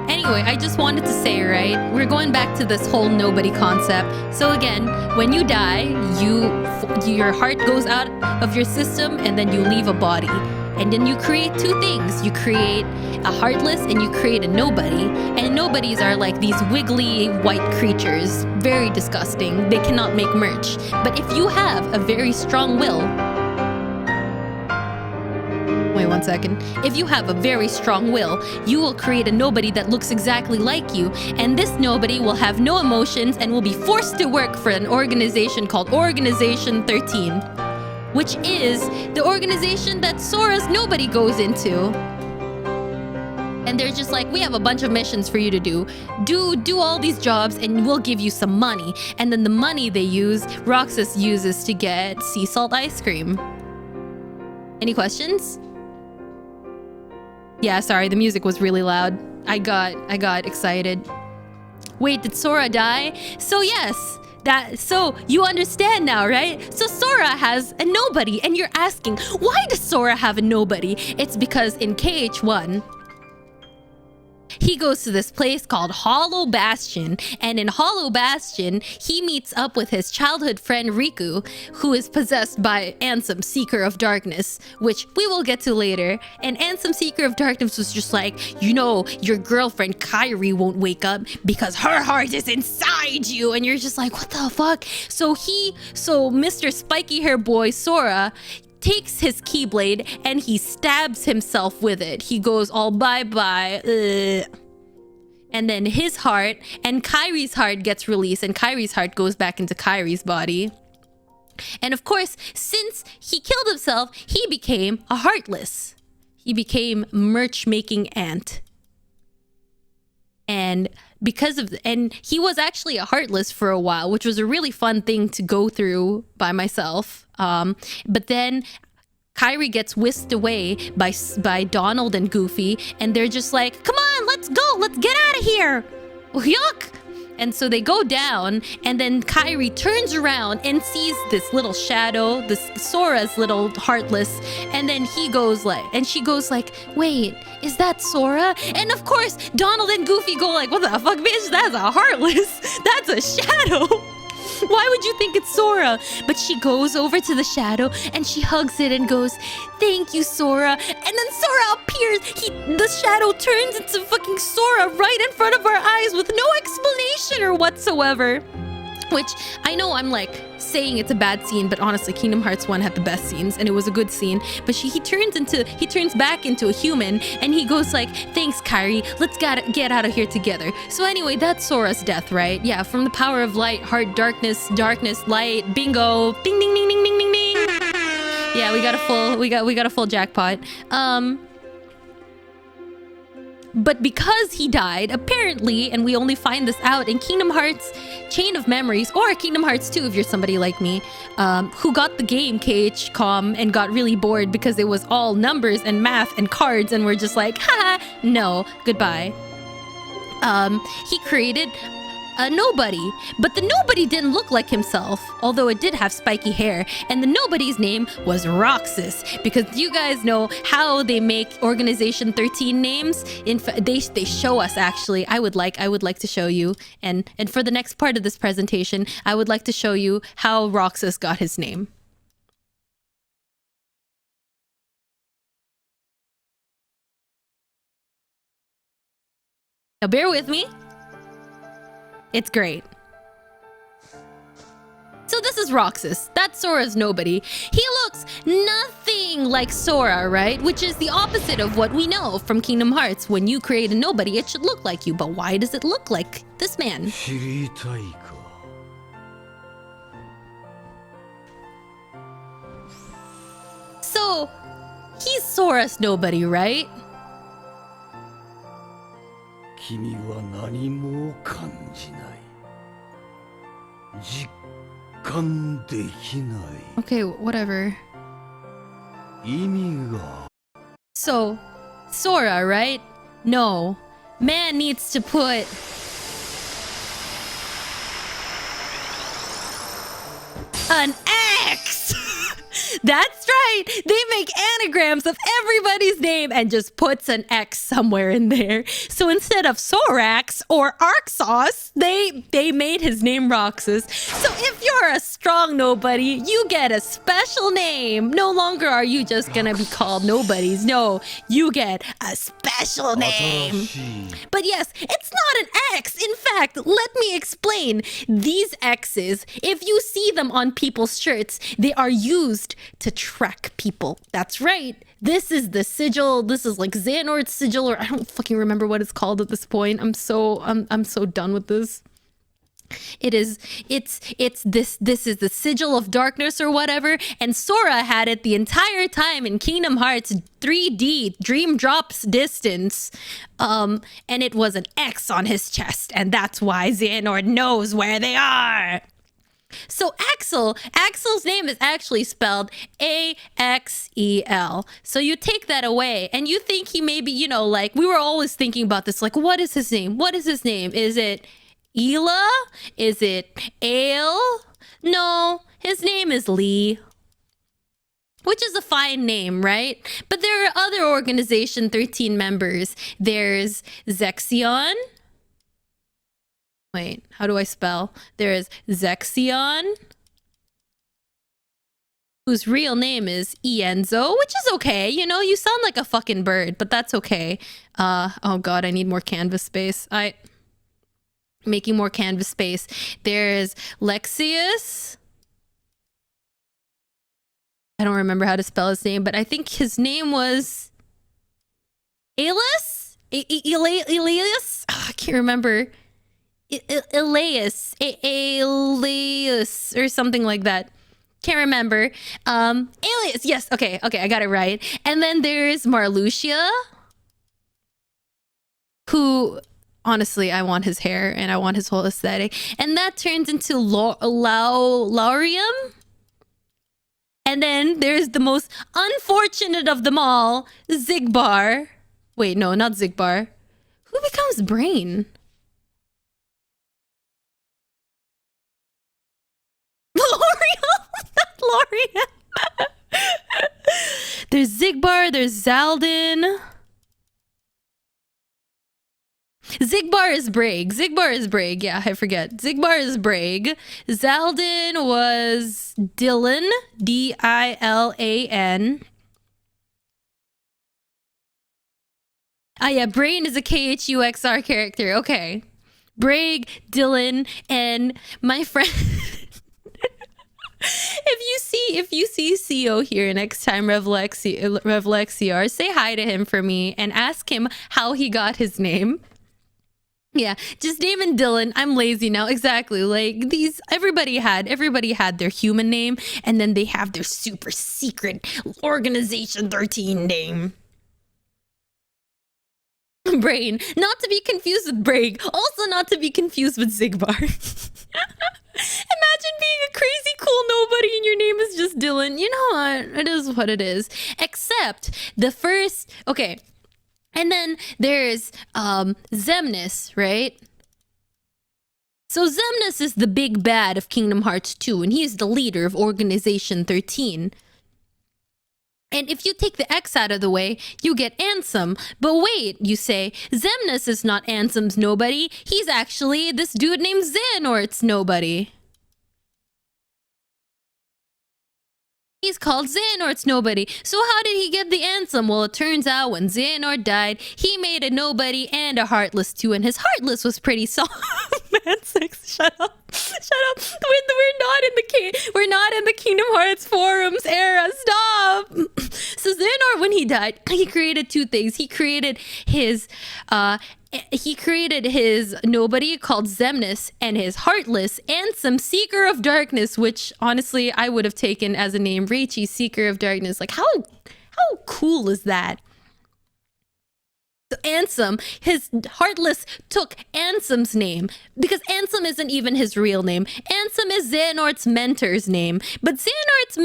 Anyway, I just wanted to say, right, we're going back to this whole nobody concept. So again, when you die, your heart goes out of your system and then you leave a body. And then you create two things. You create a heartless and you create a nobody. And nobodies are like these wiggly white creatures. Very disgusting. They cannot make merch. But if you have a very strong will... Wait 1 second. If you have a very strong will, you will create a nobody that looks exactly like you. And this nobody will have no emotions and will be forced to work for an organization called Organization 13. Which is the organization that Sora's nobody goes into. And they're just like, we have a bunch of missions for you to do. Do all these jobs and we'll give you some money. And then the money they use, Roxas uses to get sea salt ice cream. Any questions? Yeah, sorry, the music was really loud. I got excited. Wait, did Sora die? So yes. So you understand now, right? So Sora has a nobody, and you're asking, why does Sora have a nobody? It's because in KH1, he goes to this place called Hollow Bastion, and in Hollow Bastion, he meets up with his childhood friend Riku, who is possessed by Ansem, Seeker of Darkness, which we will get to later. And Ansem, Seeker of Darkness was just like, you know, your girlfriend Kairi won't wake up because her heart is inside you. And you're just like, what the fuck? So Mr. Spiky Hair Boy Sora takes his Keyblade and he stabs himself with it. He goes all bye-bye. And then his heart and Kairi's heart gets released, and Kairi's heart goes back into Kairi's body. And of course, since he killed himself, he became a heartless. He became merch-making ant. And he was actually a heartless for a while, which was a really fun thing to go through by myself. But then Kairi gets whisked away by Donald and Goofy, and they're just like, come on, let's go, let's get out of here. Yuck! And so they go down, and then Kairi turns around and sees this little shadow, this Sora's little heartless, and then she goes like, wait, is that Sora? And of course, Donald and Goofy go like, what the fuck, bitch? That's a heartless. That's a shadow. Why would you think it's Sora? But she goes over to the shadow and she hugs it and goes, thank you, Sora. And then Sora appears. The shadow turns into fucking Sora right in front of our eyes with no explanation or whatsoever. Which I know I'm like saying it's a bad scene, but honestly, Kingdom Hearts 1 had the best scenes and it was a good scene. But he turns back into a human and he goes like, thanks, Kairi, let's get out of here together. So anyway, that's Sora's death, right? Yeah, from the power of light, heart, darkness, light, bingo, ding ding ding ding ding ding ding. Yeah, we got a full jackpot. But because he died, apparently, and we only find this out in Kingdom Hearts Chain of Memories, or Kingdom Hearts 2 if you're somebody like me, who got the game KHCOM and got really bored because it was all numbers and math and cards and we're just like, haha, no, goodbye. He created a nobody, but the nobody didn't look like himself, although it did have spiky hair, and the nobody's name was Roxas, because you guys know how they make Organization 13 names. They show us, actually. I would like to show you, and for the next part of this presentation, I would like to show you how Roxas got his name. Now bear with me. It's great. So this is Roxas. That's Sora's nobody. He looks nothing like Sora, right? Which is the opposite of what we know from Kingdom Hearts. When you create a nobody, it should look like you. But why does it look like this man? So, he's Sora's nobody, right? Okay, whatever. So, Sora, right? No. Man needs to put an X! That's right! They make anagrams of everybody's name and just puts an X somewhere in there. So instead of Sorax or Arxos, they made his name Roxas. So if you're a strong nobody, you get a special name. No longer are you just gonna be called nobodies. No, you get a special name. But yes, it's not an X. In fact, let me explain. These X's, if you see them on people's shirts, they are used to track people. That's right. This is the sigil. This is like Xehanort's sigil, or I don't fucking remember what it's called at this point. I'm so done with this. This is the sigil of darkness or whatever, and Sora had it the entire time in Kingdom Hearts 3D Dream Drops Distance, and it was an X on his chest, and that's why Xehanort knows where they are. So Axel's name is actually spelled A-X-E-L. So you take that away and you think he maybe, you know, like we were always thinking about this, like what is his name? What is his name? Is it Ela? Is it Ale? No, his name is Lee. Which is a fine name, right? But there are other Organization 13 members. There's Zexion. Wait, how do I spell? There is Zexion, whose real name is Ienzo, which is okay. You know, you sound like a fucking bird, but that's okay. Oh god, I need more canvas space. Making more canvas space. There's Lexius. I don't remember how to spell his name, but I think his name was Aelus? Elias? I can't remember. Elias or something like that. Can't remember. Alias, yes, okay, I got it right. And then there's Marluxia, who honestly I want his hair and I want his whole aesthetic. And that turns into Laurium. And then there's the most unfortunate of them all, Zigbar. Wait, no, not Zigbar. Who becomes Brain? L'Oreal. There's Zigbar, there's Zaldin. Zigbar is Braig, yeah, I forget. Zigbar is Braig. Zaldin was Dylan, D-I-L-A-N. Ah yeah, Brain is a KHUXR character, okay. Braig, Dylan, and my friend... If you see CO here next time Revlexiar, say hi to him for me and ask him how he got his name. Yeah, just name him Dylan. I'm lazy now. Exactly. Like these, everybody had their human name, and then they have their super secret Organization 13 name. Brain. Not to be confused with Braig. Also not to be confused with Zigbar. Imagine being a crazy cool nobody and your name is just Dylan. You know what? It is what it is. Except the first... Okay. And then there's Xemnas, right? So Xemnas is the big bad of Kingdom Hearts 2, and he's the leader of Organization 13. And if you take the X out of the way, you get Ansem. But wait, you say, Xemnas is not Ansem's nobody. He's actually this dude named Xehanort's nobody. He's called Xehanort's nobody. So how did he get the Ansem? Well, it turns out when Xehanort died, he made a nobody and a Heartless too, and his Heartless was pretty soft. Man, Six, shut up. Shut up. We're not in the Kingdom Hearts forums era. Stop. So Xehanort, when he died, he created two things. He created his nobody called Xemnas and his Heartless Ansem, Seeker of Darkness, which honestly I would have taken as a name, Rachie, Seeker of Darkness. Like how cool is that? So Ansem, his Heartless took Ansem's name because Ansem isn't even his real name. Ansem is Xehanort's mentor's name, but Xehanort's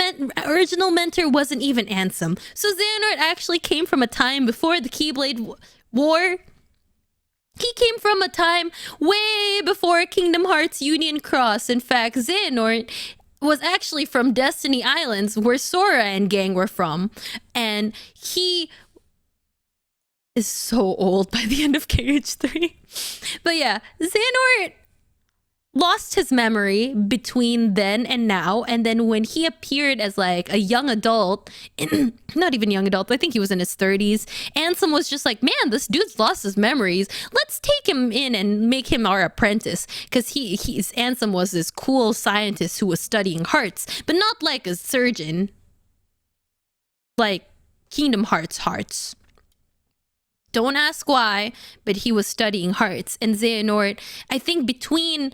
original mentor wasn't even Ansem. So Xehanort actually came from a time before the Keyblade War. He came from a time way before Kingdom Hearts Union Cross. In fact, Xehanort was actually from Destiny Islands, where Sora and gang were from, and he is so old by the end of KH3. But yeah, Xehanort lost his memory between then and now, and then when he appeared as like a young adult, not even young adult, I think he was in his 30s, Ansem was just like, man, this dude's lost his memories. Let's take him in and make him our apprentice, because Ansem was this cool scientist who was studying hearts, but not like a surgeon, like Kingdom Hearts hearts. Don't ask why, but he was studying hearts. And Xehanort, I think between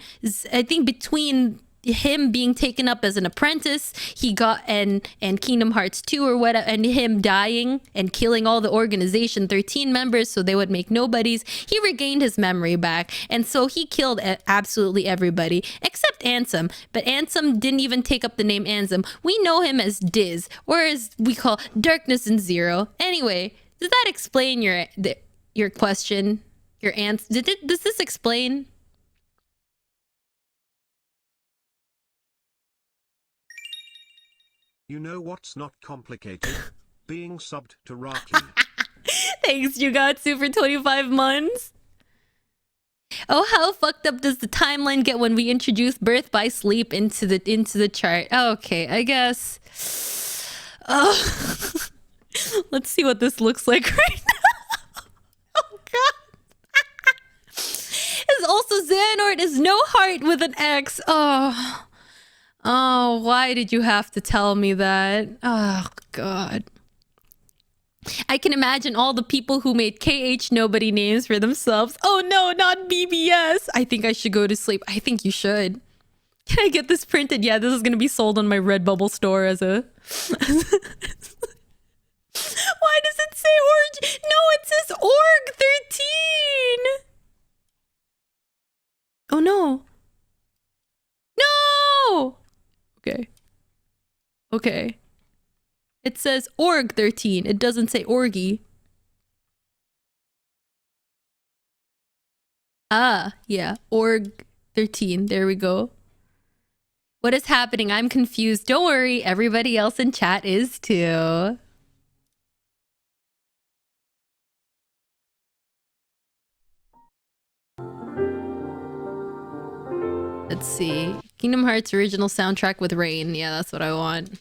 him being taken up as an apprentice, he got and Kingdom Hearts 2 or whatever, and him dying and killing all the Organization 13 members so they would make nobodies, he regained his memory back. And so he killed absolutely everybody except Ansem. But Ansem didn't even take up the name Ansem. We know him as Diz, or as we call Darkness and Zero. Anyway, does that explain your question? Your answer? Does this explain? You know what's not complicated? Being subbed to Rachie. Thanks, you got super 25 months. Oh, how fucked up does the timeline get when we introduce Birth by Sleep into the chart? Okay, I guess. Oh. Let's see what this looks like right now. Oh god. It's also Xehanort is no heart with an X. Oh, why did you have to tell me that? Oh god. I can imagine all the people who made KH nobody names for themselves. Oh no, not BBS. I think I should go to sleep. I think you should. Can I get this printed? Yeah, this is gonna be sold on my Redbubble store as a Why does it say Org? No, it says Org 13. Oh no. No. Okay. Okay. It says Org 13. It doesn't say Orgy. Ah, yeah. Org 13. There we go. What is happening? I'm confused. Don't worry. Everybody else in chat is too. Let's see. Kingdom Hearts original soundtrack with rain. Yeah, that's what I want.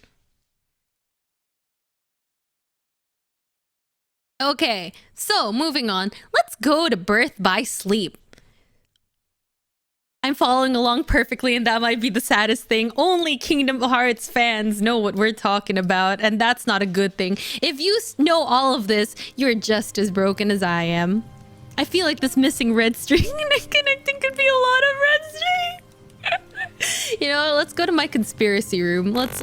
Okay, so moving on. Let's go to Birth by Sleep. I'm following along perfectly, and that might be the saddest thing. Only Kingdom Hearts fans know what we're talking about, and that's not a good thing. If you know all of this, you're just as broken as I am. I feel like this missing red string connecting could be a lot of red string. You know, let's go to my conspiracy room. Let's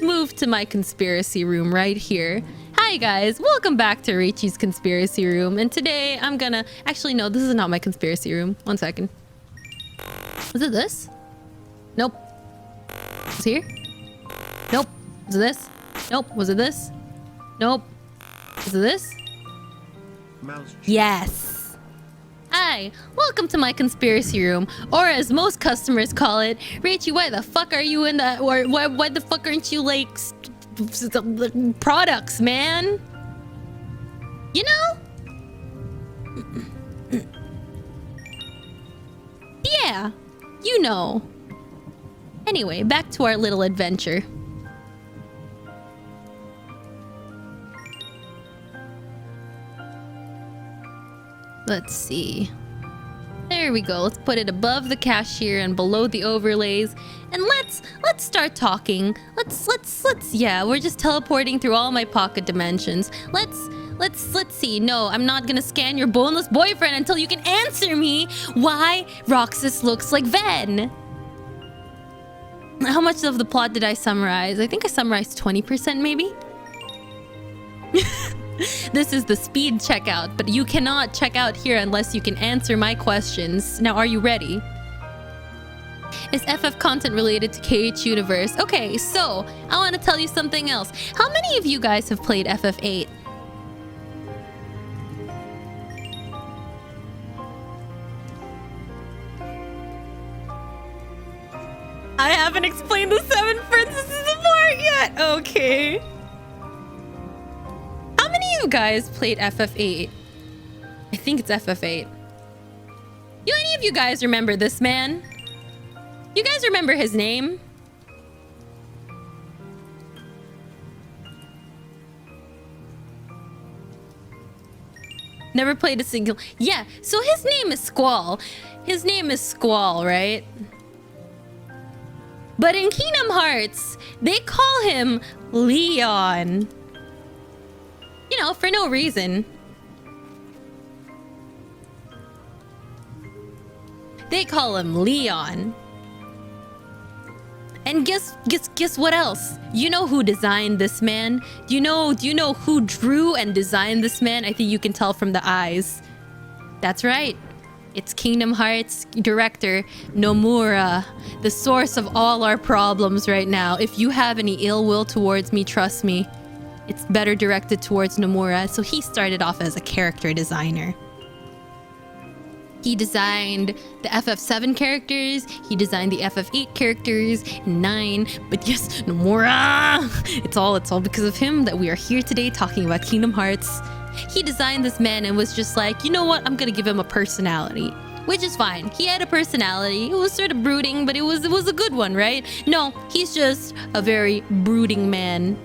move to my conspiracy room right here. Hi Hi guys, welcome back to Rachie's Conspiracy Room. And today I'm gonna... Actually, no, this is not my conspiracy room. One second. Was it this? Nope. Was it here? Nope. Was it this? Nope. Was it this? Nope. Was it this? Mouse. Yes. Hi, welcome to my conspiracy room, or as most customers call it, Rachie, why the fuck are you in the... Or why the fuck aren't you like... products, man? You know? Yeah, you know. Anyway, back to our little adventure. Let's see. There we go. Let's put it above the cashier and below the overlays. And let's start talking. Let's yeah, we're just teleporting through all my pocket dimensions. Let's see. No, I'm not gonna scan your boneless boyfriend until you can answer me why Roxas looks like Ven. How much of the plot did I summarize? I think I summarized 20% maybe? This is the speed checkout, but you cannot check out here unless you can answer my questions. Now, are you ready? Is FF content related to KH Universe? Okay, so I want to tell you something else. How many of you guys have played FF8? I haven't explained the 7 princesses apart yet. Okay. How many of you guys played FF8? I think it's FF8. Do any of you guys remember this man? You guys remember his name? Never played a single... Yeah, so his name is Squall. His name is Squall, right? But in Kingdom Hearts, they call him Leon. You know, for no reason. They call him Leon. And guess what else? You know who designed this man? Do you know who drew and designed this man? I think you can tell from the eyes. That's right. It's Kingdom Hearts director Nomura, the source of all our problems right now. If you have any ill will towards me, trust me, it's better directed towards Nomura. So he started off as a character designer. He designed the FF7 characters, he designed the FF8 characters, 9, but yes, Nomura! It's all because of him that we are here today talking about Kingdom Hearts. He designed this man and was just like, you know what, I'm gonna give him a personality. Which is fine. He had a personality. It was sort of brooding, but it was a good one, right? No, he's just a very brooding man.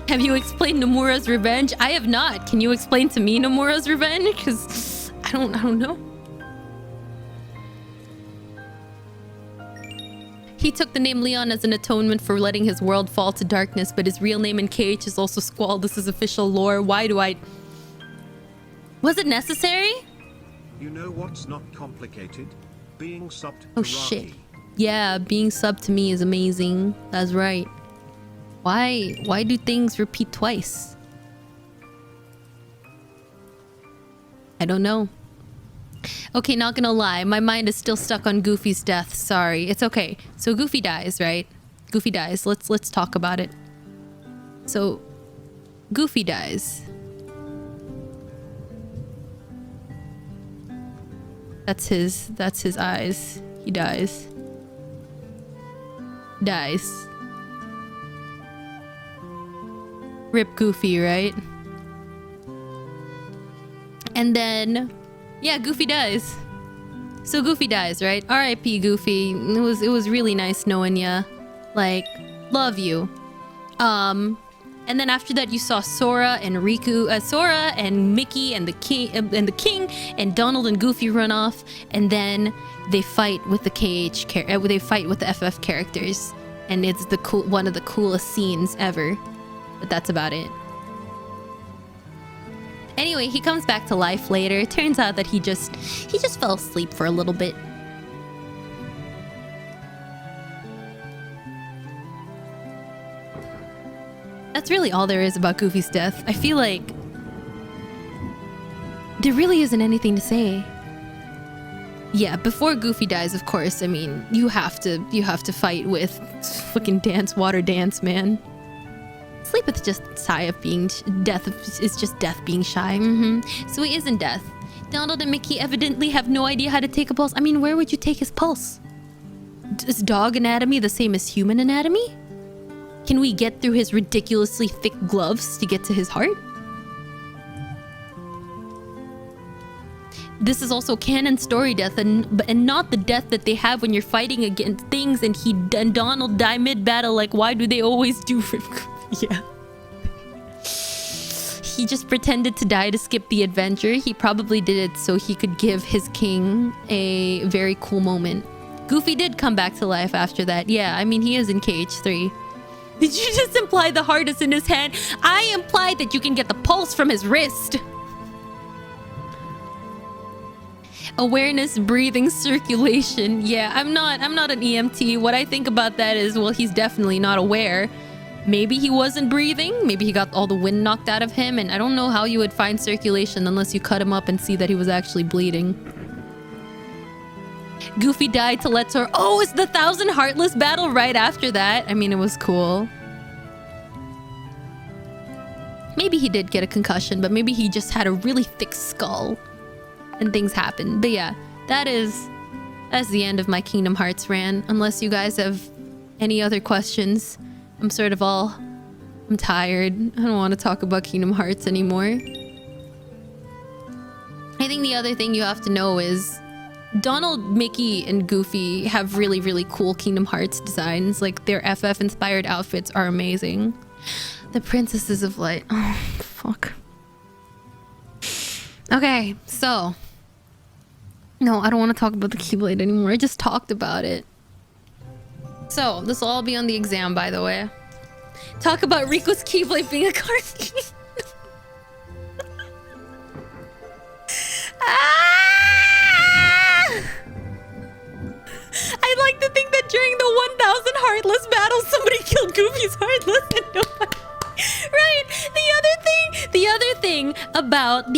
Have you explained Nomura's revenge? I have not. Can you explain to me Nomura's revenge? Because I don't know. He took the name Leon as an atonement for letting his world fall to darkness, but his real name in KH is also Squall. This is official lore. Why do I... Was it necessary? You know what's not complicated? Being subbed to Oh shit. Rachie. Yeah, being subbed to me is amazing. That's right. Why do things repeat twice? I don't know. Okay, not gonna lie, my mind is still stuck on Goofy's death. Sorry, it's okay. So Goofy dies, right? Goofy dies. Let's talk about it. So Goofy dies. That's his eyes. He dies. Dies. Rip Goofy, right? And then, yeah, Goofy dies. So Goofy dies, right? R.I.P. Goofy. It was really nice knowing ya. Like, love you. And then after that, you saw Sora and Riku, Sora and Mickey and the King and Donald and Goofy run off, and then they fight with the they fight with the FF characters, and it's one of the coolest scenes ever. But that's about it. Anyway, he comes back to life later. It turns out that he just fell asleep for a little bit. that's really all there is about Goofy's death. I feel like there really isn't anything to say. Yeah, before Goofy dies, of course, I mean, you have to fight with fucking water dance, man. Sleep is just sigh of being death is just death being shy. So he isn't death. Donald and Mickey evidently have no idea how to take a pulse. I mean, where would you take his pulse? Is dog anatomy the same as human anatomy? Can we get through his ridiculously thick gloves to get to his heart? This is also canon story death and not the death that they have when you're fighting against things and Donald die mid-battle. Like, why do they always do... Yeah. He just pretended to die to skip the adventure. He probably did it so he could give his king a very cool moment. Goofy did come back to life after that. Yeah, I mean, he is in KH3. Did you just imply the heart is in his hand? I implied that you can get the pulse from his wrist. Awareness, breathing, circulation. Yeah, I'm not an EMT. What I think about that is, well, he's definitely not aware. Maybe he wasn't breathing. Maybe he got all the wind knocked out of him. And I don't know how you would find circulation unless you cut him up and see that he was actually bleeding. Goofy died to let Sora... Oh, it's the 1,000 Heartless battle right after that. I mean, it was cool. Maybe he did get a concussion, but maybe he just had a really thick skull. And things happened. But yeah, that's the end of my Kingdom Hearts rant. Unless you guys have any other questions. I'm tired. I don't want to talk about Kingdom Hearts anymore. I think the other thing you have to know is Donald, Mickey, and Goofy have really, really cool Kingdom Hearts designs. Like, their FF-inspired outfits are amazing. The Princesses of Light. Oh, fuck. Okay, so... No, I don't want to talk about the Keyblade anymore. I just talked about it. So, this will all be on the exam, by the way. Talk about Rico's Keyblade being a card game. I'd like to think that during the 1,000 Heartless battle, somebody killed Goofy's Heartless and nobody... Right. The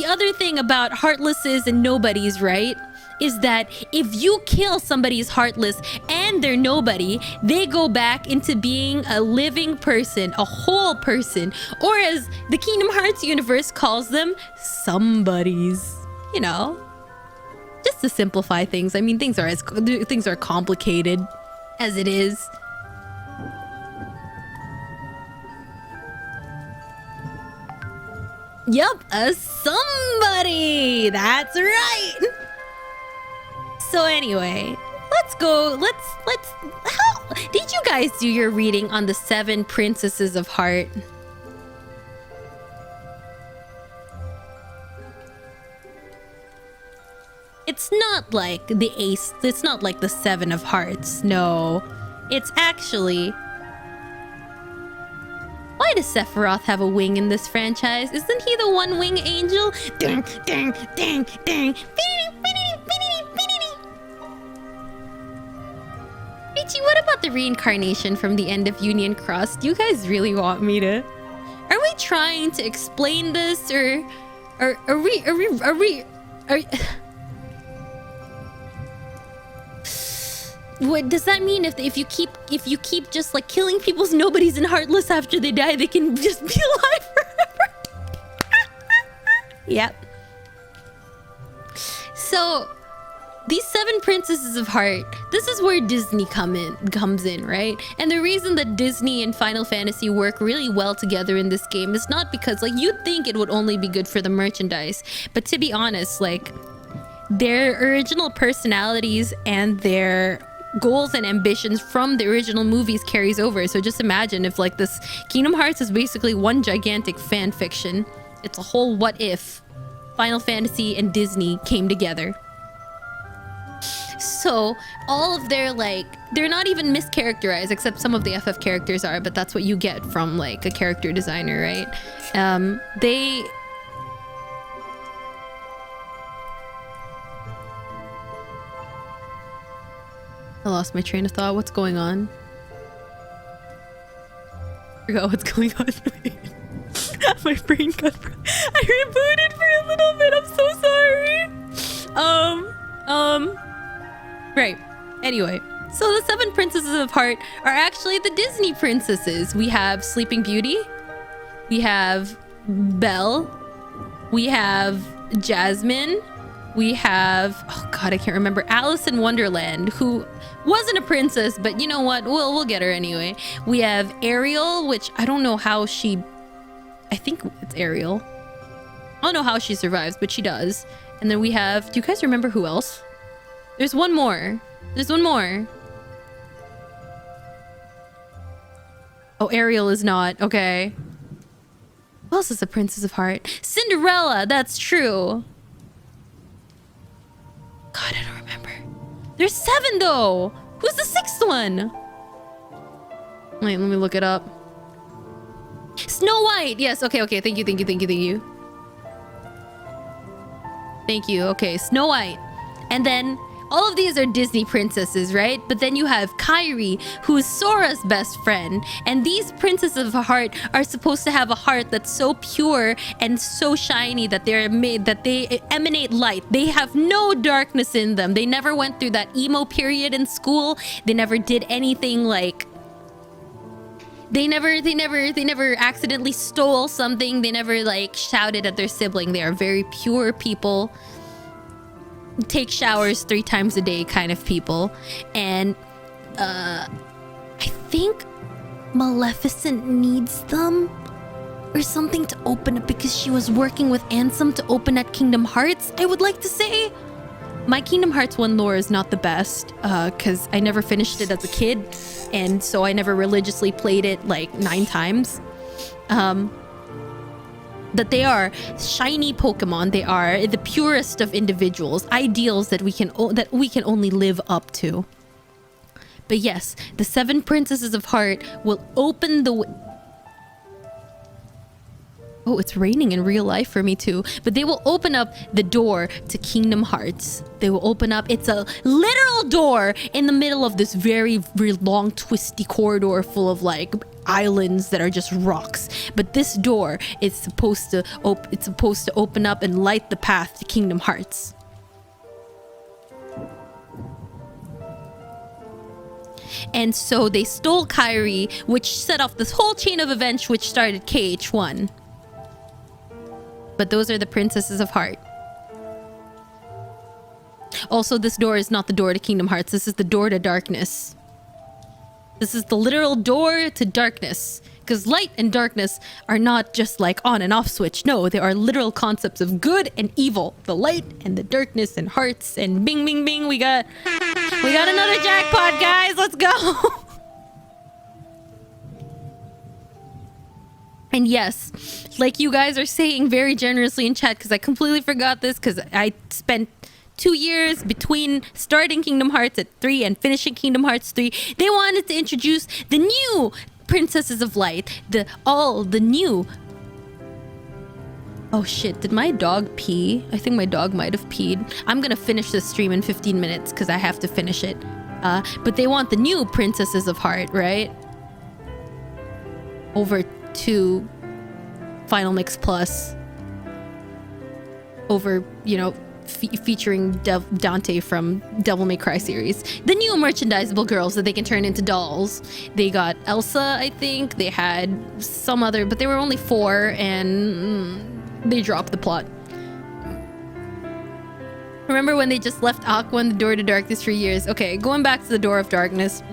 other thing about Heartlesses and nobodies, right, is that if you kill somebody's Heartless and they're nobody, they go back into being a living person, a whole person, or as the Kingdom Hearts universe calls them, somebodies. You know, just to simplify things. I mean, things are complicated as it is. Yup, a somebody. That's right. So anyway, let's go. How did you guys do your reading on the 7 Princesses of Heart? It's not like the ace. It's not like the 7 of Hearts. No, it's actually... Why does Sephiroth have a wing in this franchise? Isn't he the one-wing angel? Ding, ding, ding, ding. Rachie, what about the reincarnation from the end of Union Cross? Do you guys really want me to... Are we trying to explain this, or are we... What does that mean? If you keep just like killing people's nobodies and heartless after they die, they can just be alive forever? Yep. So these 7 Princesses of Heart, this is where Disney comes in, right? And the reason that Disney and Final Fantasy work really well together in this game is not because, like, you'd think it would only be good for the merchandise, but to be honest, like, their original personalities and their goals and ambitions from the original movies carries over. So just imagine if, like, this Kingdom Hearts is basically one gigantic fan fiction. It's a whole what if Final Fantasy and Disney came together. So all of their, like, they're not even mischaracterized, except some of the FF characters are, but that's what you get from, like, a character designer, right? I lost my train of thought. What's going on? I forgot what's going on. My brain got... I rebooted for a little bit. I'm so sorry. Right. Anyway. So the 7 princesses of heart are actually the Disney princesses. We have Sleeping Beauty. We have Belle. We have Jasmine. We have... Oh god, I can't remember. Alice in Wonderland, who wasn't a princess, but you know what? We'll get her anyway. We have Ariel, which I don't know how she... I think it's Ariel. I don't know how she survives, but she does. And then we have... Do you guys remember who else? There's one more. There's one more. Oh, Ariel is not. Okay. Who else is a princess of heart? Cinderella. That's true. God, I don't remember. There's 7 though. Who's the 6th one? Wait, let me look it up. Snow White. Yes. Okay. Okay. Thank you. Thank you. Thank you. Thank you. Thank you. Okay. Snow White. And then all of these are Disney princesses, right? But then you have Kyrie, who is Sora's best friend. And these princesses of heart are supposed to have a heart that's so pure and so shiny that they're made, that they emanate light. They have no darkness in them. They never went through that emo period in school. They never did anything like... They never accidentally stole something. They never like shouted at their sibling. They are very pure people. Take showers 3 times a day kind of people. And I think Maleficent needs them or something to open up because she was working with Ansem to open at Kingdom Hearts, I would like to say. My Kingdom Hearts 1 lore is not the best because I never finished it as a kid, and so I never religiously played it like 9 times. That they are shiny Pokemon. They are the purest of individuals, ideals that we can only live up to. But yes, the 7 princesses of heart will open the... Oh, it's raining in real life for me too. But they will open up the door to Kingdom Hearts. They will open up... It's a literal door in the middle of this very, very long, twisty corridor full of like islands that are just rocks. But this door is supposed to open up and light the path to Kingdom Hearts. And so they stole Kyrie, which set off this whole chain of events which started KH1. But those are the princesses of heart. Also, this door is not the door to Kingdom Hearts. This is the door to darkness. This is the literal door to darkness. Because light and darkness are not just like on and off switch. No, they are literal concepts of good and evil. The light and the darkness and hearts and bing, bing, bing. We got another jackpot, guys. Let's go. And yes, like you guys are saying very generously in chat, because I completely forgot this because I spent 2 years between starting Kingdom Hearts at 3 and finishing Kingdom Hearts 3. They wanted to introduce the new Princesses of Light, the new... Oh shit, did my dog pee? I think my dog might have peed. I'm gonna finish this stream in 15 minutes because I have to finish it. But they want the new Princesses of Heart, right? Over to Final Mix Plus. Over, you know, featuring Dante from Devil May Cry series. The new merchandisable girls that they can turn into dolls. They got Elsa, I think. They had some other, but they were only 4 and they dropped the plot. Remember when they just left Aqua in the Door to Darkness for years? Okay, going back to the Door of Darkness.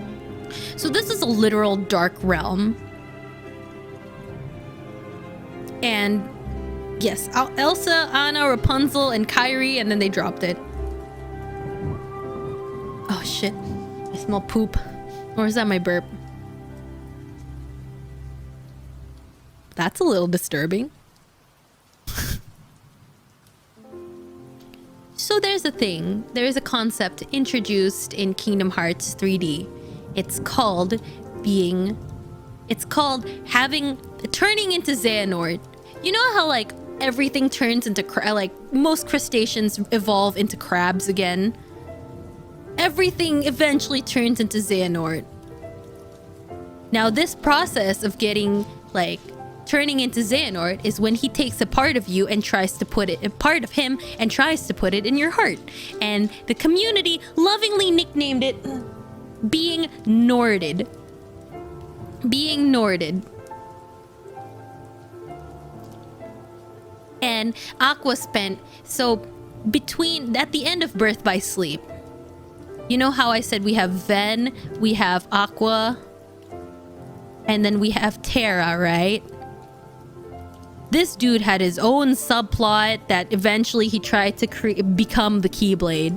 So this is a literal dark realm. And yes, Elsa, Anna, Rapunzel, and Kyrie, and then they dropped it. Oh shit, I smell poop. Or is that my burp? That's a little disturbing. So there's a thing. There is a concept introduced in Kingdom Hearts 3D. It's called turning into Xehanort. You know how like everything turns into like most crustaceans evolve into crabs again? Everything eventually turns into Xehanort. Now this process of getting like turning into Xehanort is when he takes a part of you and tries to put it, a part of him, and tries to put it in your heart. And the community lovingly nicknamed it being Norded. Being Norded. And Aqua spent, so between, at the end of Birth by Sleep, you know how I said we have Ven, we have Aqua, and then we have Terra, right? This dude had his own subplot that eventually he tried to become the Keyblade.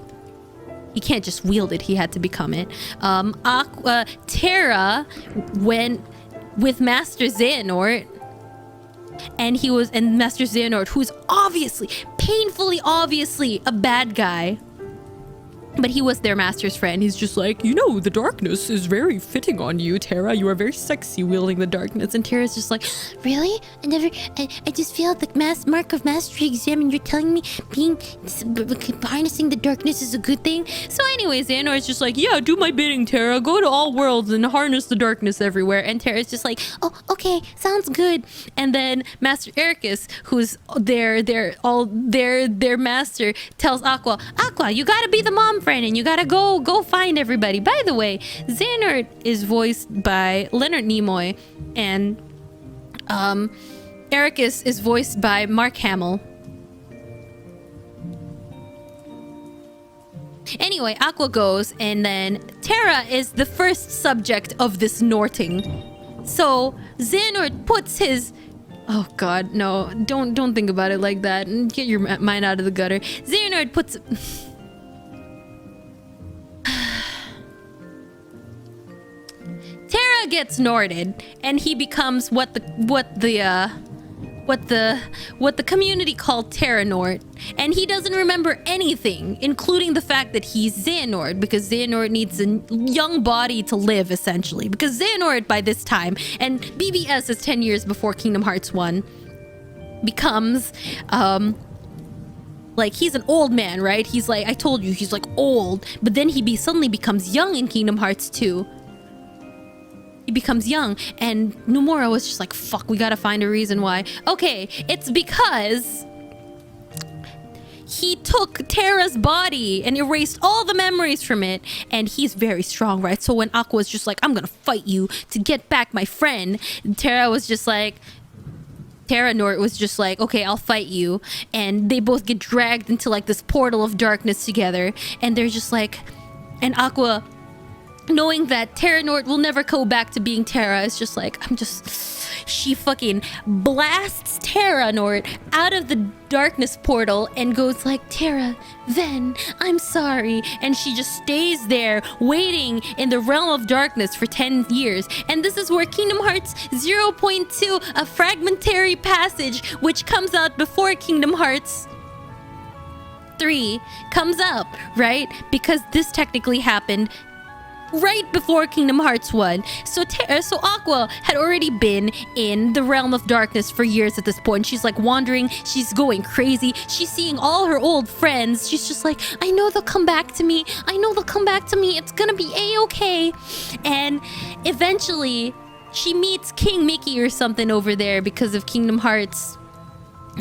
He can't just wield it, he had to become it. Terra went with Master Xehanort, and Master Xehanort, who's obviously, painfully obviously a bad guy, but he was their master's friend. He's just like, you know, the darkness is very fitting on you, Terra. You are very sexy wielding the darkness. And Terra's just like, really? I just failed the mark of mastery exam, and you're telling me harnessing the darkness is a good thing? So anyways, Xehanort's just like, yeah, do my bidding, Terra. Go to all worlds and harness the darkness everywhere. And Terra's just like, oh, okay, sounds good. And then Master Ericus, who's their master, tells Aqua, you gotta be the mom friend, and you gotta go find everybody. By the way, Xehanort is voiced by Leonard Nimoy, and Ericus is voiced by Mark Hamill. Anyway, Aqua goes, and then Terra is the first subject of this Norting. So Xehanort puts his... Oh god, no, don't think about it like that. Get your mind out of the gutter. Xehanort puts... Terra gets Norded, and he becomes what the community called Terra Nord, and he doesn't remember anything, including the fact that he's Xehanort, because Xehanort needs a young body to live, essentially. Because Xehanort by this time, and BBS is 10 years before Kingdom Hearts 1, becomes like, he's an old man, right? He's like, I told you, he's like old, but then he suddenly becomes young in Kingdom Hearts 2. He becomes young, and Nomura was just like, fuck, we gotta find a reason why. Okay, it's because he took Terra's body and erased all the memories from it, and he's very strong, right? So when Aqua's just like, I'm gonna fight you to get back my friend, Terra was just like, Terra Nort was just like, okay, I'll fight you. And they both get dragged into like this portal of darkness together, and they're just like, and Aqua, knowing that Terra Nort will never go back to being Terra, is just like, she fucking blasts Terra Nort out of the darkness portal and goes like, Terra, Ven, I'm sorry. And she just stays there waiting in the realm of darkness for 10 years. And this is where Kingdom Hearts 0.2, a fragmentary passage, which comes out before Kingdom Hearts 3 comes up, right? Because this technically happened right before Kingdom Hearts 1. So Aqua had already been in the realm of darkness for years at this point. She's like wandering, she's going crazy, she's seeing all her old friends. She's just like, I know they'll come back to me, it's gonna be a-okay. And eventually she meets King Mickey or something over there because of Kingdom Hearts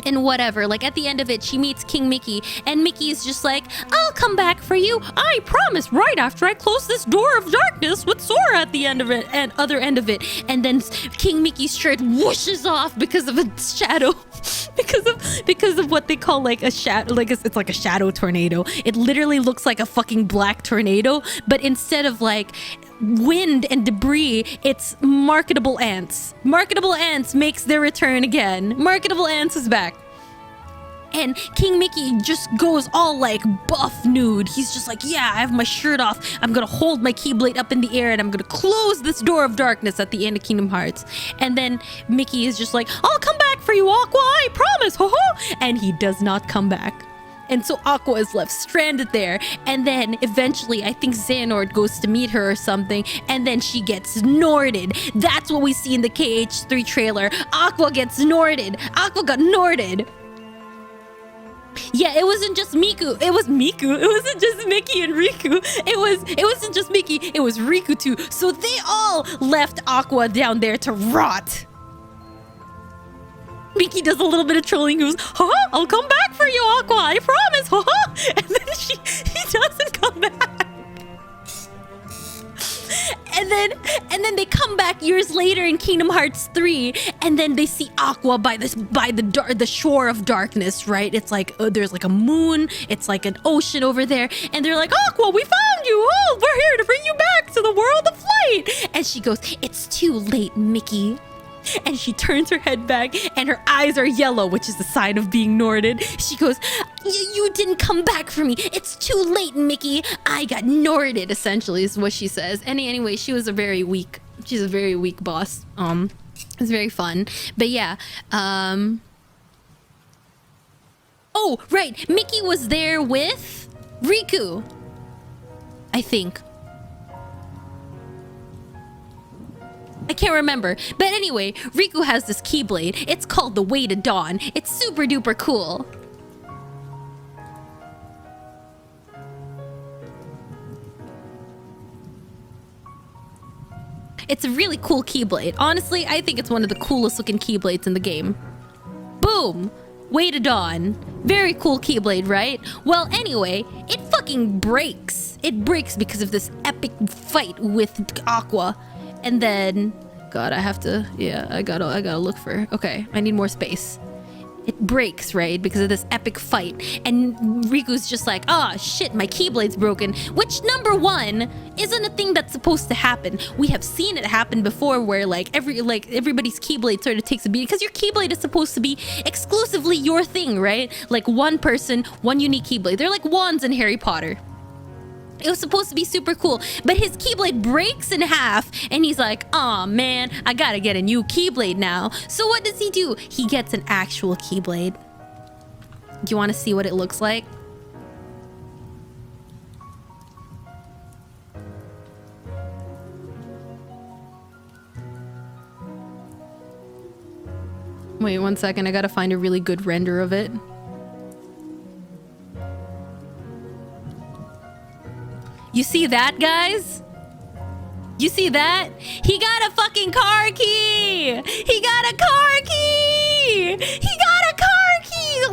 and whatever. Like, at the end of it, she meets King Mickey, and Mickey is just like, I'll come back for you, I promise, right after I close this door of darkness with Sora at the end of it, and other end of it. And then King Mickey's shirt whooshes off because of a shadow, because of what they call like a shadow, like it's like a shadow tornado. It literally looks like a fucking black tornado, but instead of like wind and debris, it's marketable ants. Marketable ants makes their return again. Marketable ants is back. And King Mickey just goes all like buff nude. He's just like, yeah, I have my shirt off, I'm gonna hold my Keyblade up in the air, and I'm gonna close this door of darkness at the end of Kingdom Hearts. And then Mickey is just like, I'll come back for you, Aqua, I promise, ho ho. And he does not come back. And so Aqua is left stranded there. And then eventually, I think Xehanort goes to meet her or something. And then she gets Norded. That's what we see in the KH3 trailer. Aqua gets Norded. Aqua got Norded. Yeah, it wasn't just Miku. It was Miku. It wasn't just Mickey and Riku. It wasn't just Mickey. It was Riku too. So they all left Aqua down there to rot. Mickey does a little bit of trolling. He goes, huh? I'll come back for you, Aqua. I promise. Huh? And then he doesn't come back. And then they come back years later in Kingdom Hearts 3, and then they see Aqua by the shore of darkness, right? It's like there's like a moon, it's like an ocean over there, and they're like, Aqua, we found you. Oh, we're here to bring you back to the world of light. And she goes, it's too late, Mickey. And she turns her head back and her eyes are yellow, which is the sign of being Norded. She goes, you didn't come back for me. It's too late, Mickey. I got Norded, essentially, is what she says. Anyway, she's a very weak boss. It's very fun. But yeah, oh, right. Mickey was there with Riku, I think. I can't remember. But anyway, Riku has this Keyblade. It's called the Way to Dawn. It's super duper cool. It's a really cool Keyblade. Honestly, I think it's one of the coolest looking Keyblades in the game. Boom! Way to Dawn. Very cool Keyblade, right? Well, anyway, it fucking breaks. It breaks because of this epic fight with Aqua. And then, God, I have to, yeah, I gotta look for, okay, I need more space. It breaks, right, because of this epic fight. And Riku's just like, oh, shit, my Keyblade's broken. Which, number one, isn't a thing that's supposed to happen. We have seen it happen before where, everybody's Keyblade sort of takes a beating. Because your Keyblade is supposed to be exclusively your thing, right? Like, one person, one unique Keyblade. They're like wands in Harry Potter. It was supposed to be super cool, but his Keyblade breaks in half, and he's like, aw, man, I gotta get a new Keyblade now. So what does he do? He gets an actual Keyblade. Do you want to see what it looks like? Wait 1 second, I gotta find a really good render of it. You see that, guys? You see that? He got a fucking car key! He got a car key! He got a car key!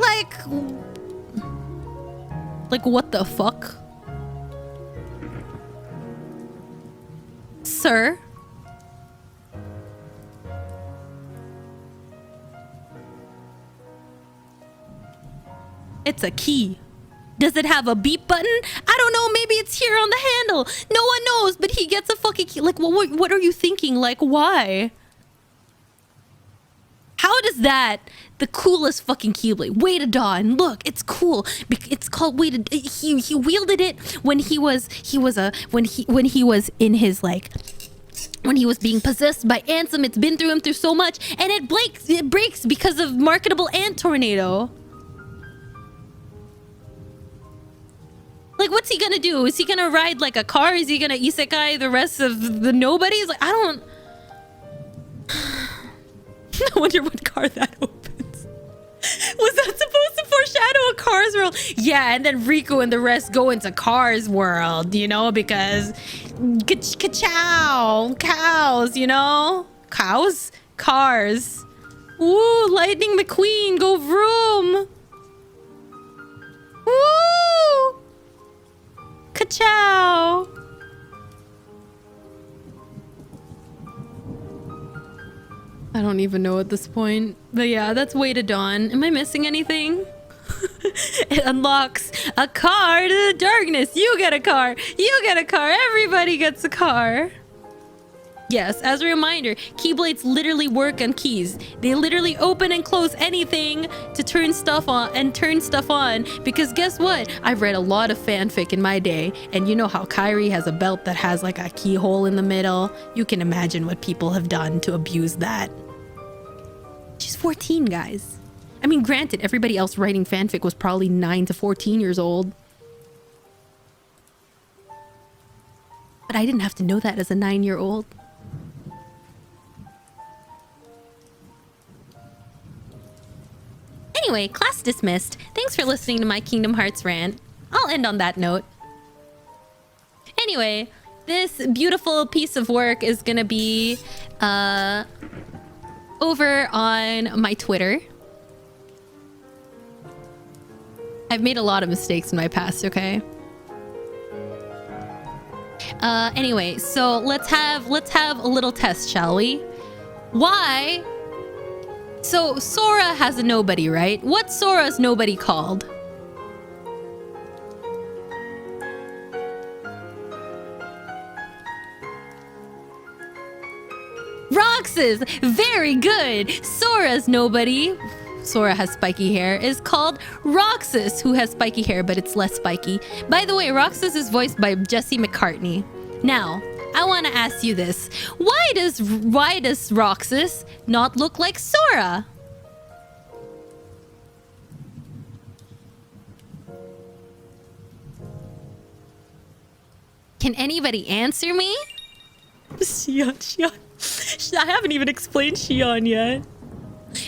Like what the fuck? Sir? It's a key. Does it have a beep button? I don't know. Maybe it's here on the handle. No one knows, but he gets a fucking key. Like, what are you thinking? Like, why? How does that, the coolest fucking Keyblade, Way to Dawn, look, it's cool. It's called Way to, he wielded it when he was in his, like, when he was being possessed by Ansem. It's been through him through so much, and it breaks because of Marketable Ant Tornado. Like, what's he gonna do? Is he gonna ride like a car? Is he gonna isekai the rest of the nobodies? Like, I don't... I wonder what car that opens. Was that supposed to foreshadow a Cars world? Yeah, and then Riku and the rest go into Cars world, you know, because... Ka-chow! Cows, you know? Cows? Cars. Woo! Lightning McQueen, go vroom! Woo! Ka-chow! I don't even know at this point. But yeah, that's Way to Dawn. Am I missing anything? It unlocks a car to the darkness. You get a car. You get a car. Everybody gets a car. Yes, as a reminder, Keyblades literally work on keys. They literally open and close anything to turn stuff on and turn stuff on. Because guess what? I've read a lot of fanfic in my day, and you know how Kairi has a belt that has like a keyhole in the middle? You can imagine what people have done to abuse that. She's 14, guys. I mean, granted, everybody else writing fanfic was probably 9 to 14 years old. But I didn't have to know that as a 9-year-old. Anyway, class dismissed. Thanks for listening to my Kingdom Hearts rant. I'll end on that note. Anyway, this beautiful piece of work is gonna be over on my Twitter. I've made a lot of mistakes in my past, okay? Anyway, so let's have a little test, shall we? Why? So Sora has a nobody, right? What's Sora's nobody called? Roxas! Very good! Sora's nobody, Sora has spiky hair, is called Roxas, who has spiky hair, but it's less spiky. By the way, Roxas is voiced by Jesse McCartney. Now, I want to ask you this. Why does Roxas not look like Sora? Can anybody answer me? Shion. I haven't even explained Shion yet.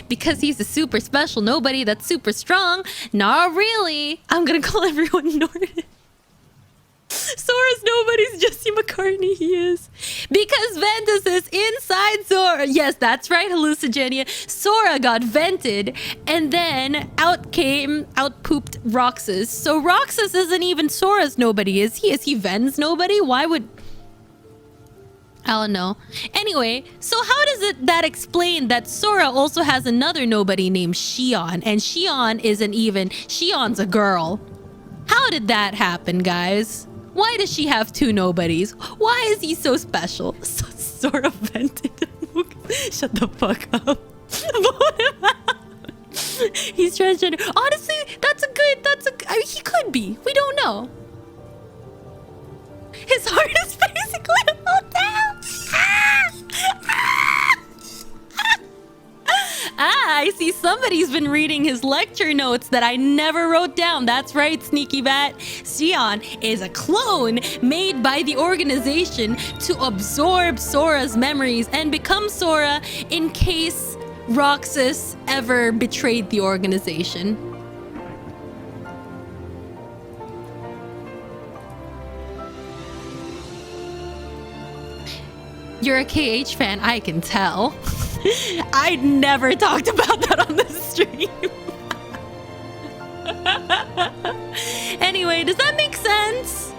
Because he's a super special nobody that's super strong. Not really. I'm gonna call everyone Norton. Sora's nobody's Jesse McCartney, he is. Because Ventus is inside Sora. Yes, that's right, Hallucigenia. Sora got vented, and then out pooped Roxas. So Roxas isn't even Sora's nobody, is he? Is he Ven's nobody? Why would... I don't know. Anyway, so how does that explain that Sora also has another nobody named Shion, and Shion isn't even... Shion's a girl. How did that happen, guys? Why does she have two nobodies? Why is he so special? Sora vented. Shut the fuck up. Vote him out. He's transgender. Honestly, I mean, he could be. We don't know. His heart is basically a hotel. I see somebody's been reading his lecture notes that I never wrote down. That's right, Sneaky Bat. Shion is a clone made by the organization to absorb Sora's memories and become Sora in case Roxas ever betrayed the organization. You're a KH fan, I can tell. I never talked about that on the stream. Anyway, does that make sense?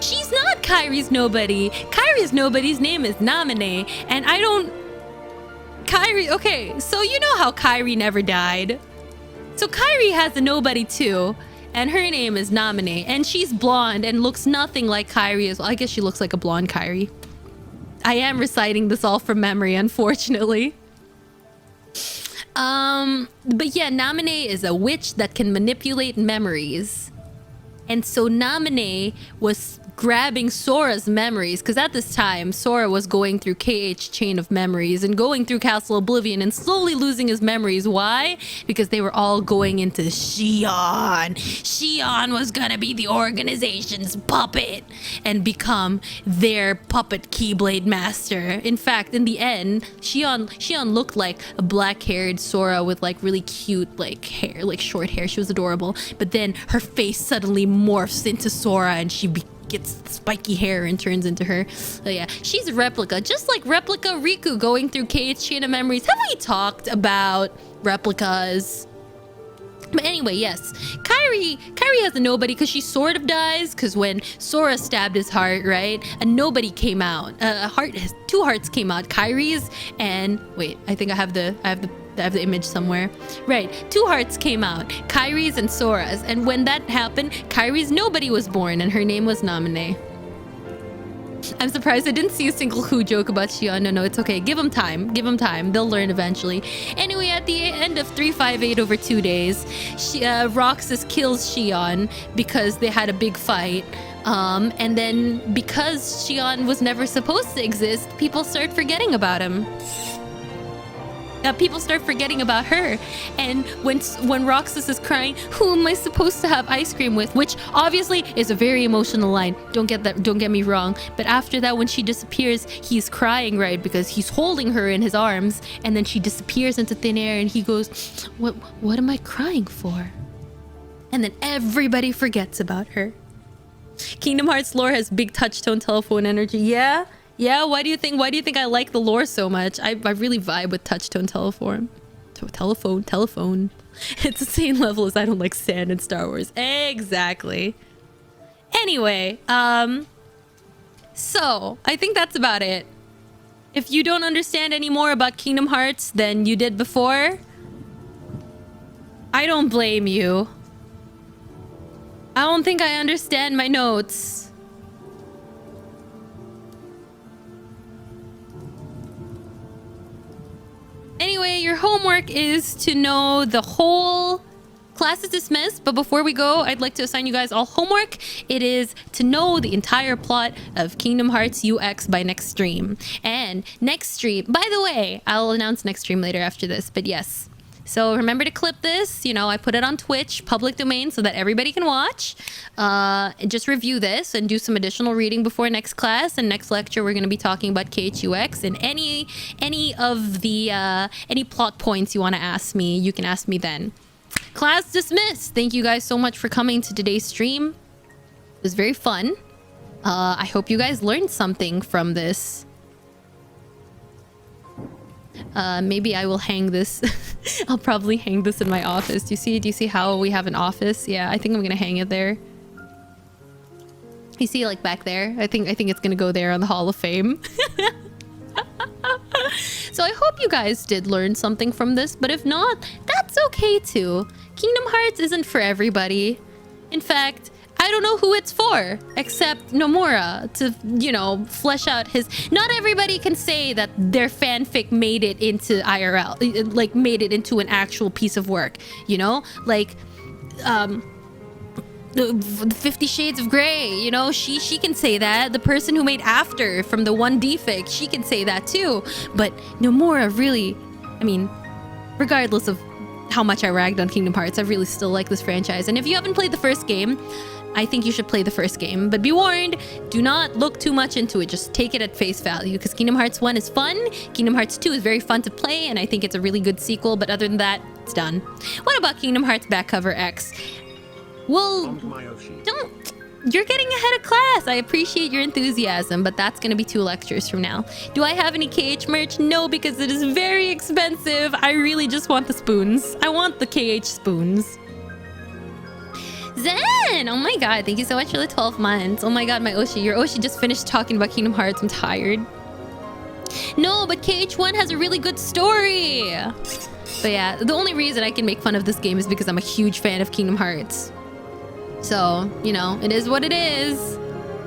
She's not Kairi's nobody. Kairi's nobody's name is Namine, and I don't... Kairi... Okay, so you know how Kairi never died. So Kairi has a nobody too. And her name is Namine, and she's blonde and looks nothing like Kairi as well. I guess she looks like a blonde Kairi. I am reciting this all from memory, unfortunately. But yeah, Namine is a witch that can manipulate memories. And so Namine was grabbing Sora's memories, because at this time, Sora was going through KH Chain of Memories and going through Castle Oblivion and slowly losing his memories. Why? Because they were all going into Shion. Shion was gonna be the organization's puppet and become their puppet Keyblade master. In fact, in the end, Shion looked like a black-haired Sora with like really cute like hair, like short hair. She was adorable. But then her face suddenly morphs into Sora and she gets spiky hair and turns into her. So yeah, she's a replica, just like Replica Riku going through KH Chain of Memories. Have we talked about replicas? But anyway, yes, Kairi has a nobody because she sort of dies because when Sora stabbed his heart, right, a nobody came out. Two hearts came out. Kairi's and wait, I think I have the image somewhere. Right, two hearts came out, Kairi's and Sora's, and when that happened, Kairi's nobody was born and her name was Namine. I'm surprised I didn't see a single Who joke about Shion. No, it's okay. Give them time. They'll learn eventually. Anyway, at the end of 358 over 2 days, Roxas kills Shion because they had a big fight. And then because Shion was never supposed to exist, people start forgetting about him. People start forgetting about her, and when Roxas is crying, who am I supposed to have ice cream with? Which obviously is a very emotional line. Don't get me wrong. But after that, when she disappears, he's crying, right? Because he's holding her in his arms, and then she disappears into thin air, and he goes, "What am I crying for?" And then everybody forgets about her. Kingdom Hearts lore has big touchtone telephone energy. Yeah, Yeah, why do you think I like the lore so much? I really vibe with touch-tone telephone. Telephone. It's the same level as I don't like sand in Star Wars. Exactly. Anyway, so I think that's about it. If you don't understand any more about Kingdom Hearts than you did before, I don't blame you. I don't think I understand my notes. Anyway, your homework is to know the whole... Class is dismissed, but before we go, I'd like to assign you guys all homework. It is to know the entire plot of Kingdom Hearts UX by next stream. And next stream, by the way, I'll announce next stream later after this, but yes. So remember to clip this. You know, I put it on Twitch, public domain, so that everybody can watch. Just review this and do some additional reading before next class. And next lecture, we're going to be talking about KHUX and any of the any plot points you want to ask me, you can ask me then. Class dismissed. Thank you guys so much for coming to today's stream. It was very fun. I hope you guys learned something from this. Maybe I will hang this. I'll probably hang this in my office. Do you see how we have an office? Yeah, I think I'm gonna hang it there. You see, like back there? I think it's gonna go there on the Hall of Fame. So I hope you guys did learn something from this, but if not, that's okay too. Kingdom Hearts isn't for everybody. In fact, I don't know who it's for, except Nomura, to, you know, flesh out his... Not everybody can say that their fanfic made it into IRL, like made it into an actual piece of work, you know? Like, the 50 Shades of Grey, you know, she can say that. The person who made After from the 1D fic, she can say that too. But Nomura really, I mean, regardless of how much I ragged on Kingdom Hearts, I really still like this franchise. And if you haven't played the first game, I think you should play the first game. But be warned, do not look too much into it. Just take it at face value, because Kingdom Hearts 1 is fun. Kingdom Hearts 2 is very fun to play, and I think it's a really good sequel. But other than that, it's done. What about Kingdom Hearts back cover X? Well, you're getting ahead of class. I appreciate your enthusiasm, but that's going to be 2 lectures from now. Do I have any KH merch? No, because it is very expensive. I really just want the spoons. I want the KH spoons. Zen! Oh my god, thank you so much for the 12 months. Oh my god, my Oshi. Your Oshi just finished talking about Kingdom Hearts. I'm tired. No, but KH1 has a really good story. But yeah, the only reason I can make fun of this game is because I'm a huge fan of Kingdom Hearts. So, you know, it is what it is.